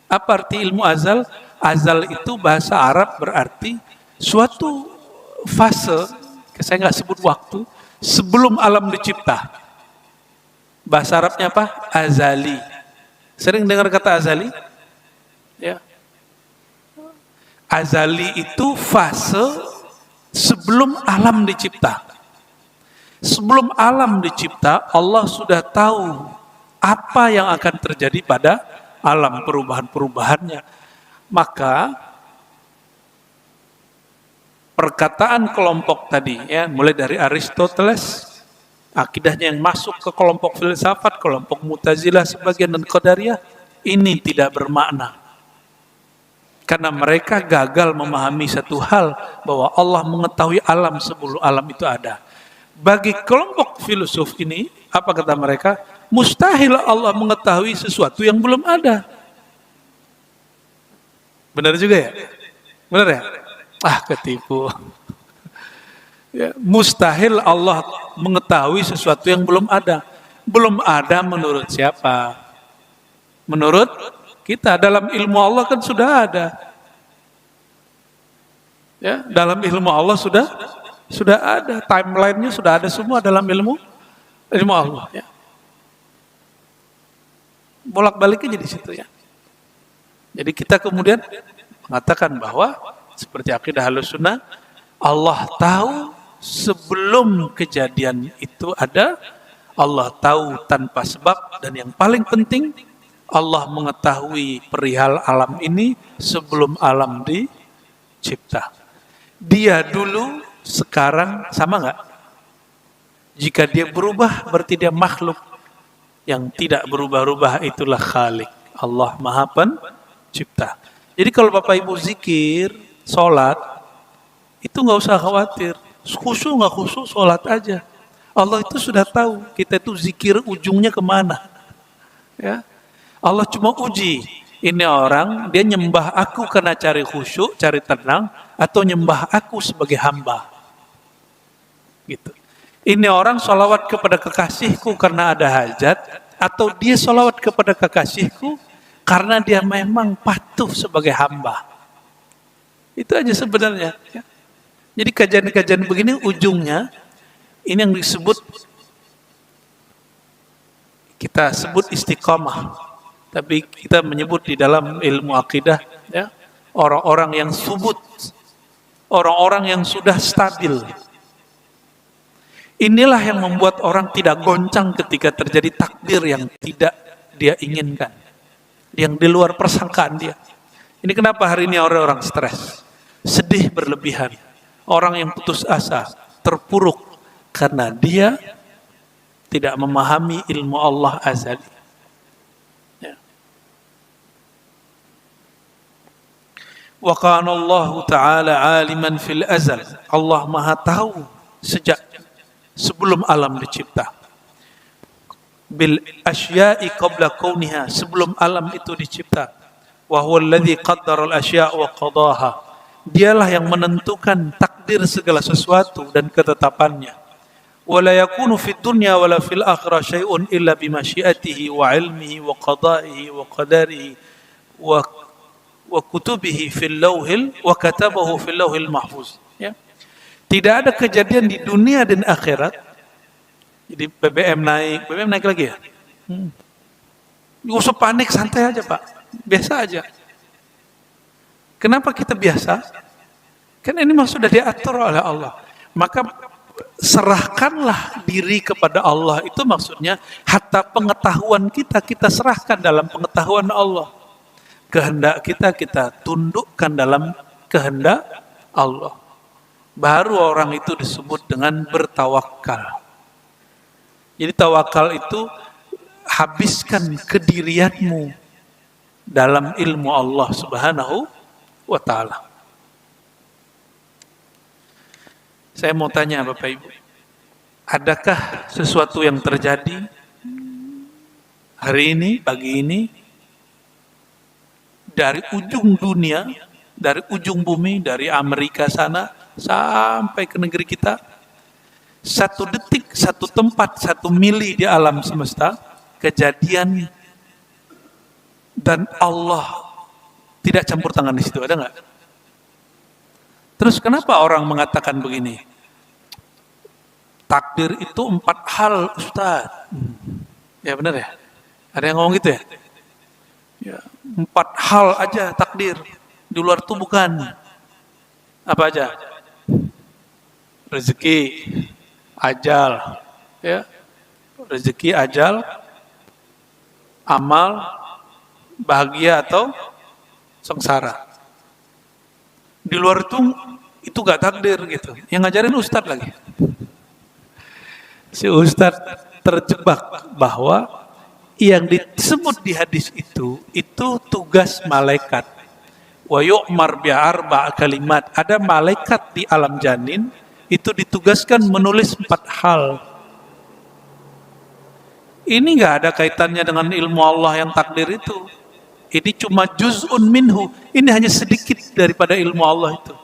Apa arti ilmu azal? Azal itu bahasa Arab berarti suatu fase, saya nggak sebut waktu, sebelum alam dicipta. Bahasa Arabnya apa? Azali. Sering dengar kata azali? Ya. Azali itu fase sebelum alam dicipta. Sebelum alam dicipta, Allah sudah tahu apa yang akan terjadi pada alam, perubahan-perubahannya. Maka perkataan kelompok tadi, ya, mulai dari Aristoteles, akidahnya yang masuk ke kelompok filsafat, kelompok Mu'tazilah sebagian dan Qadariyah, ini tidak bermakna. Karena mereka gagal memahami satu hal, bahwa Allah mengetahui alam sebelum alam itu ada. Bagi kelompok filosof ini, apa kata mereka? Mustahil Allah mengetahui sesuatu yang belum ada. Benar juga ya? Benar ya? Ah, ketipu. Ya, mustahil Allah mengetahui sesuatu yang belum ada. Belum ada menurut siapa? Menurut kita. Dalam ilmu Allah kan sudah ada. Ya, dalam ilmu Allah sudah ada. Timeline-nya sudah ada semua dalam ilmu Allah. Ya. Bolak-baliknya jadi situ ya. Jadi kita kemudian mengatakan bahwa seperti akidah Ahlus Sunnah, Allah tahu sebelum kejadian itu ada, Allah tahu tanpa sebab, dan yang paling penting Allah mengetahui perihal alam ini sebelum alam dicipta. Dia dulu, sekarang sama nggak? Jika dia berubah berarti dia makhluk. Yang tidak berubah-ubah itulah Khalik. Allah Maha Pencipta. Jadi kalau Bapak Ibu zikir, sholat, itu nggak usah khawatir. Khusyuk nggak khusyuk, sholat aja. Allah itu sudah tahu kita itu zikir ujungnya kemana. Ya, Allah cuma uji. Ini orang dia nyembah aku karena cari khusyuk, cari tenang, atau nyembah aku sebagai hamba. Gitu. Ini orang sholawat kepada kekasihku karena ada hajat, atau dia sholawat kepada kekasihku karena dia memang patuh sebagai hamba. Itu aja sebenarnya. Ya. Jadi kajian-kajian begini ujungnya, ini yang disebut, kita sebut istiqamah. Tapi kita menyebut di dalam ilmu akidah, ya, orang-orang yang subut, orang-orang yang sudah stabil. Inilah yang membuat orang tidak goncang ketika terjadi takdir yang tidak dia inginkan, yang di luar persangkaan dia. Ini kenapa hari ini orang-orang stres, sedih berlebihan, orang yang putus asa, terpuruk, karena dia tidak memahami ilmu Allah azali. Ya. Wa kana Allah Ta'ala aliman fil azal. Allah Maha tahu sejak sebelum alam dicipta. Bil asya'i qabla kauniha, sebelum alam itu dicipta. Wa huwa alladhi qaddara al asya' wa qadaha. Dialah yang menentukan takdir segala sesuatu dan ketetapannya. Wa la yakunu fid dunya wa la fil akhirah syai'un illa bi masyiatihi wa ilmihi wa qada'ihi wa qadarihi wa kutubihi fil lauhil wa katabahu fil lauhil mahfuz. Ya. Tidak ada kejadian di dunia dan akhirat. Jadi BBM naik lagi ya? Nggak usah panik, santai aja Pak. Biasa aja. Kenapa kita biasa? Kan ini memang sudah diatur oleh Allah. Maka serahkanlah diri kepada Allah. Itu maksudnya hatta pengetahuan kita serahkan dalam pengetahuan Allah. Kehendak kita tundukkan dalam kehendak Allah. Baru orang itu disebut dengan bertawakal. Jadi tawakal itu habiskan kedirianmu dalam ilmu Allah Subhanahu wa ta'ala. Saya mau tanya Bapak Ibu, adakah sesuatu yang terjadi hari ini, pagi ini, dari ujung dunia, dari ujung bumi, dari Amerika sana, sampai ke negeri kita, satu detik, satu tempat, satu mili di alam semesta, kejadian, dan Allah tidak campur tangan di situ, ada nggak? Terus kenapa orang mengatakan begini? Takdir itu 4 hal, Ustaz. Ya benar ya? Ada yang ngomong gitu ya? Ya, 4 hal aja takdir. Di luar itu bukan. Apa aja? Rezeki, ajal, ya. Rezeki, ajal, amal, bahagia atau sengsara. Di luar itu gak takdir gitu. Yang ngajarin Ustaz lagi. Si Ustaz terjebak bahwa yang disebut di hadis itu tugas malaikat. Wa yu'mar bi arba' kalimat. Ada malaikat di alam janin itu ditugaskan menulis 4 hal. Ini nggak ada kaitannya dengan ilmu Allah yang takdir itu. Ini cuma juz'un minhu. Ini hanya sedikit daripada ilmu Allah itu.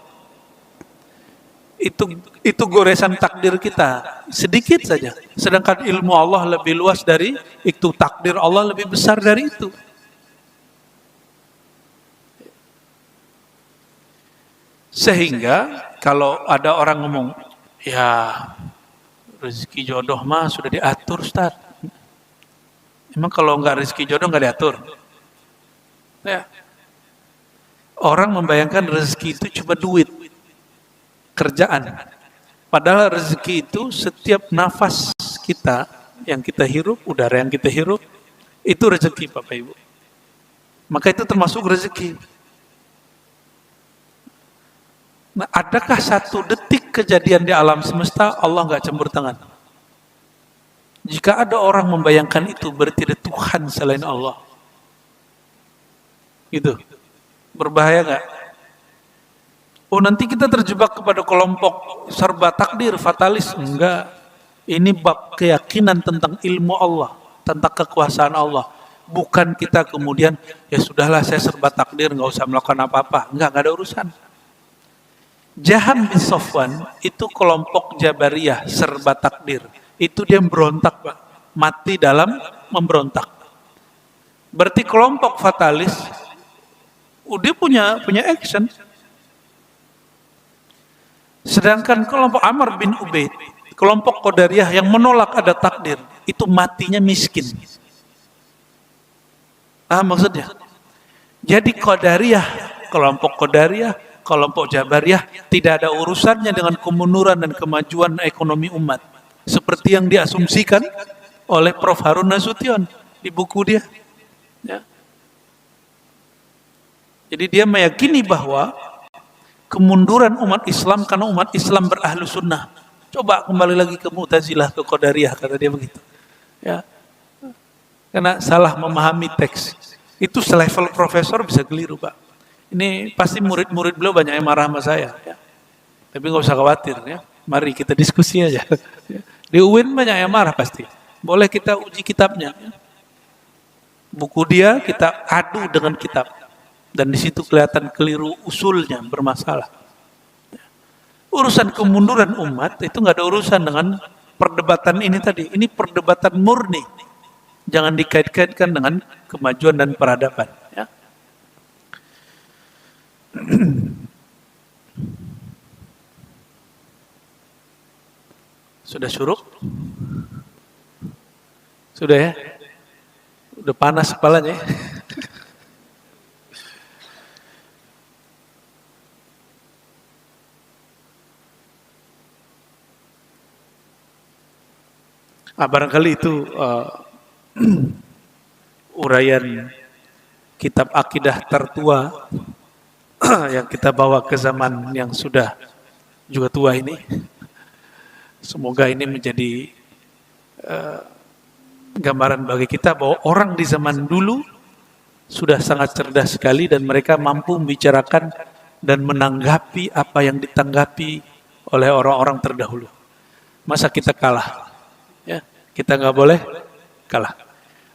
Itu goresan takdir kita, sedikit saja. Sedangkan ilmu Allah lebih luas dari itu, takdir Allah lebih besar dari itu. Sehingga kalau ada orang ngomong, ya rezeki jodoh mah sudah diatur, Ustaz. Emang kalau nggak rezeki jodoh nggak diatur? Ya. Orang membayangkan rezeki itu cuma duit, kerjaan. Padahal rezeki itu setiap nafas kita yang kita hirup, udara yang kita hirup, itu rezeki Bapak Ibu. Maka itu termasuk rezeki. Nah, adakah satu detik kejadian di alam semesta Allah nggak campur tangan? Jika ada orang membayangkan itu, berarti ada Tuhan selain Allah. Gitu. Berbahaya nggak? Oh, nanti kita terjebak kepada kelompok serba takdir, fatalis. Enggak. Ini bab keyakinan tentang ilmu Allah, tentang kekuasaan Allah. Bukan kita kemudian, ya sudahlah saya serba takdir, nggak usah melakukan apa-apa. Enggak ada urusan. Jaham bin Safwan itu kelompok Jabariyah serba takdir. Itu dia berontak, Pak. Mati dalam memberontak. Berarti kelompok fatalis, dia punya action. Sedangkan kelompok Amr bin Ubaid, kelompok Qadariyah yang menolak ada takdir, itu matinya miskin. Maksudnya? Jadi Qadariyah, kelompok Qadariyah, kelompok Jabariyah tidak ada urusannya dengan kemunduran dan kemajuan ekonomi umat. Seperti yang diasumsikan oleh Prof. Harun Nasution di buku dia. Ya. Jadi dia meyakini bahwa kemunduran umat Islam karena umat Islam berahlu sunnah. Coba kembali lagi ke Mu'tazilah, ke Qadariyah, kata dia begitu. Ya. Karena salah memahami teks. Itu selevel profesor bisa keliru, Pak. Ini pasti murid-murid beliau banyak yang marah sama saya. Ya. Tapi nggak usah khawatir. Ya. Mari kita diskusi aja. Ya. Di UIN banyak yang marah pasti. Boleh kita uji kitabnya. Ya. Buku dia kita adu dengan kitab. Dan di situ kelihatan keliru usulnya, bermasalah. Urusan kemunduran umat itu nggak ada urusan dengan perdebatan ini tadi. Ini perdebatan murni. Jangan dikait-kaitkan dengan kemajuan dan peradaban. Ya. Sudah syuruk? Sudah ya? Udah panas kepalanya ya? Barangkali itu uraian kitab akidah tertua yang kita bawa ke zaman yang sudah juga tua ini. Semoga ini menjadi gambaran bagi kita bahwa orang di zaman dulu sudah sangat cerdas sekali dan mereka mampu membicarakan dan menanggapi apa yang ditanggapi oleh orang-orang terdahulu. Masa kita kalah? Ya, kita nggak boleh kalah.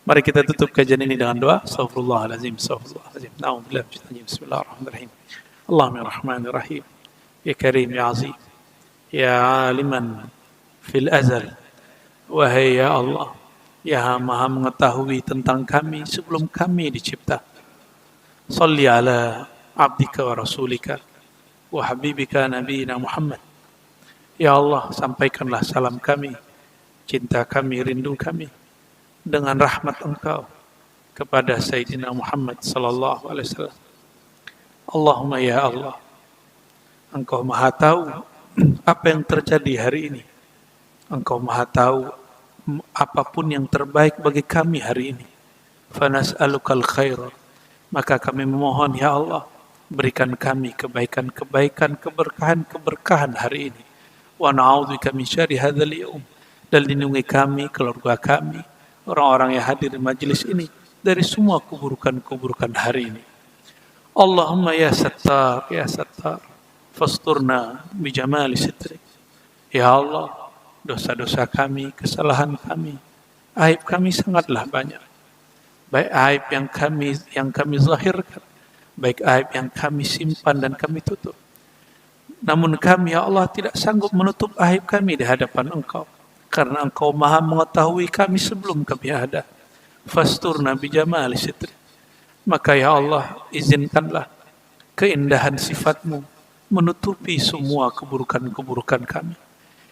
Mari kita tutup kajian ini dengan doa. Astaghfirullahaladzim, astaghfirullahaladzim. Na'udzubillah, bismillahirrahmanirrahim. Allahumma rahmanirrahim. Ya karim, ya azim. Ya aliman fil azal. Wahai ya Allah, ya maha mengetahui tentang kami sebelum kami dicipta. Salli ala abdika wa rasulika wa habibika nabiyina Muhammad. Ya Allah, sampaikanlah salam kami, cinta kami, rindu kami dengan rahmat Engkau kepada Sayyidina Muhammad sallallahu alaihi wasallam. Allahumma ya Allah, Engkau Maha tahu apa yang terjadi hari ini. Engkau Maha tahu apapun yang terbaik bagi kami hari ini. Fanas'alukal khair. Maka kami memohon ya Allah, berikan kami kebaikan-kebaikan, keberkahan-keberkahan hari ini. Wa na'udzubika min syarri hadzal yaum. Dan lindungi kami, keluarga kami, orang-orang yang hadir di majelis ini dari semua keburukan-keburukan hari ini. Allahumma ya Sattar, fasturna bi jamali sitrik. Ya Allah, dosa-dosa kami, kesalahan kami, aib kami sangatlah banyak. Baik aib yang kami zahirkan, baik aib yang kami simpan dan kami tutup. Namun kami ya Allah tidak sanggup menutup aib kami di hadapan Engkau, karena Engkau Maha mengetahui kami sebelum kami ada. Fasturna bi jamali sitri. Maka ya Allah, izinkanlah keindahan sifat-Mu menutupi semua keburukan-keburukan kami.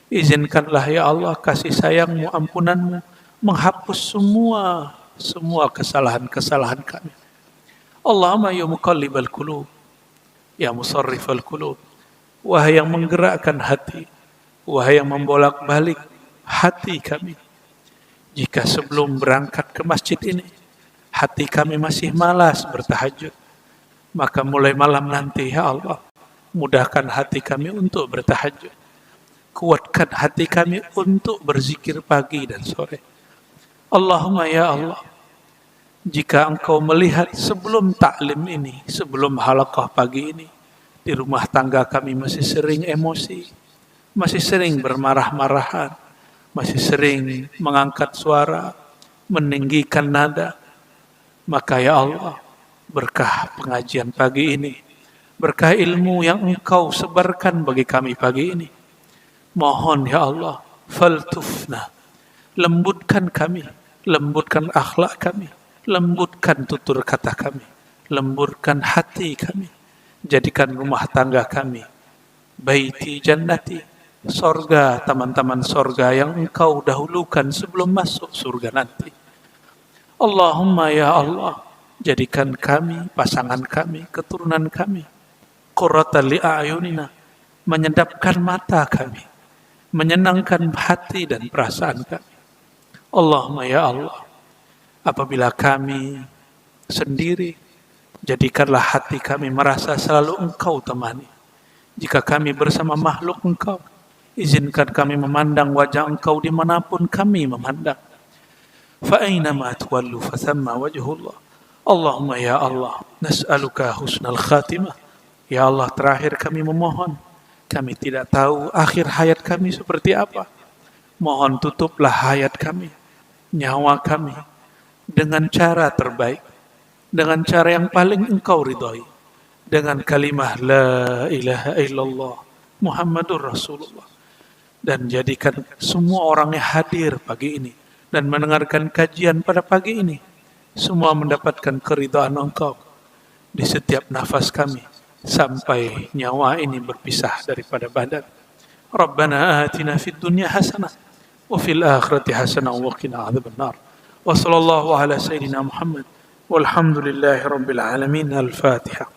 Izinkanlah ya Allah kasih sayang-Mu, ampunan-Mu menghapus semua kesalahan-kesalahan kami. Allahumma ya muqallibal qulub, ya musarrifal qulub. Wahai yang menggerakkan hati, wahai yang membolak-balik hati kami. Jika sebelum berangkat ke masjid ini, hati kami masih malas bertahajud, maka mulai malam nanti ya Allah, mudahkan hati kami untuk bertahajud. Kuatkan hati kami untuk berzikir pagi dan sore. Allahumma ya Allah, jika Engkau melihat sebelum taklim ini, sebelum halaqah pagi ini, di rumah tangga kami masih sering emosi, masih sering bermarah-marahan, masih sering mengangkat suara, meninggikan nada. Maka ya Allah, berkah pengajian pagi ini, berkah ilmu yang Engkau sebarkan bagi kami pagi ini, mohon ya Allah, faltufna, lembutkan kami, lembutkan akhlak kami, lembutkan tutur kata kami, lembutkan hati kami. Jadikan rumah tangga kami baiti jannati, sorga, taman-taman sorga yang Engkau dahulukan sebelum masuk surga nanti. Allahumma ya Allah, jadikan kami, pasangan kami, keturunan kami qurratan li a'yunina, menyedapkan mata kami, menyenangkan hati dan perasaan kami. Allahumma ya Allah, apabila kami sendiri, jadikanlah hati kami merasa selalu Engkau temani. Jika kami bersama makhluk Engkau, izinkan kami memandang wajah Engkau dimanapun kami memandang. Fa'ainama tuwallu fathamma wajhullah. Allahumma ya Allah, nas'aluka husnal khatimah. Ya Allah, terakhir kami memohon, kami tidak tahu akhir hayat kami seperti apa. Mohon tutuplah hayat kami, nyawa kami, dengan cara terbaik, dengan cara yang paling Engkau ridhai, dengan kalimah la ilaha illallah Muhammadur Rasulullah. Dan jadikan semua orang yang hadir pagi ini dan mendengarkan kajian pada pagi ini, semua mendapatkan keridhaan Engkau di setiap nafas kami sampai nyawa ini berpisah daripada badan. Rabbana atina fid dunya hasanah wa fil akhirati hasanah wa qina adzabannar. Wa sallallahu ala sayyidina Muhammad walhamdulillahi rabbil alamin. Al-Fatihah.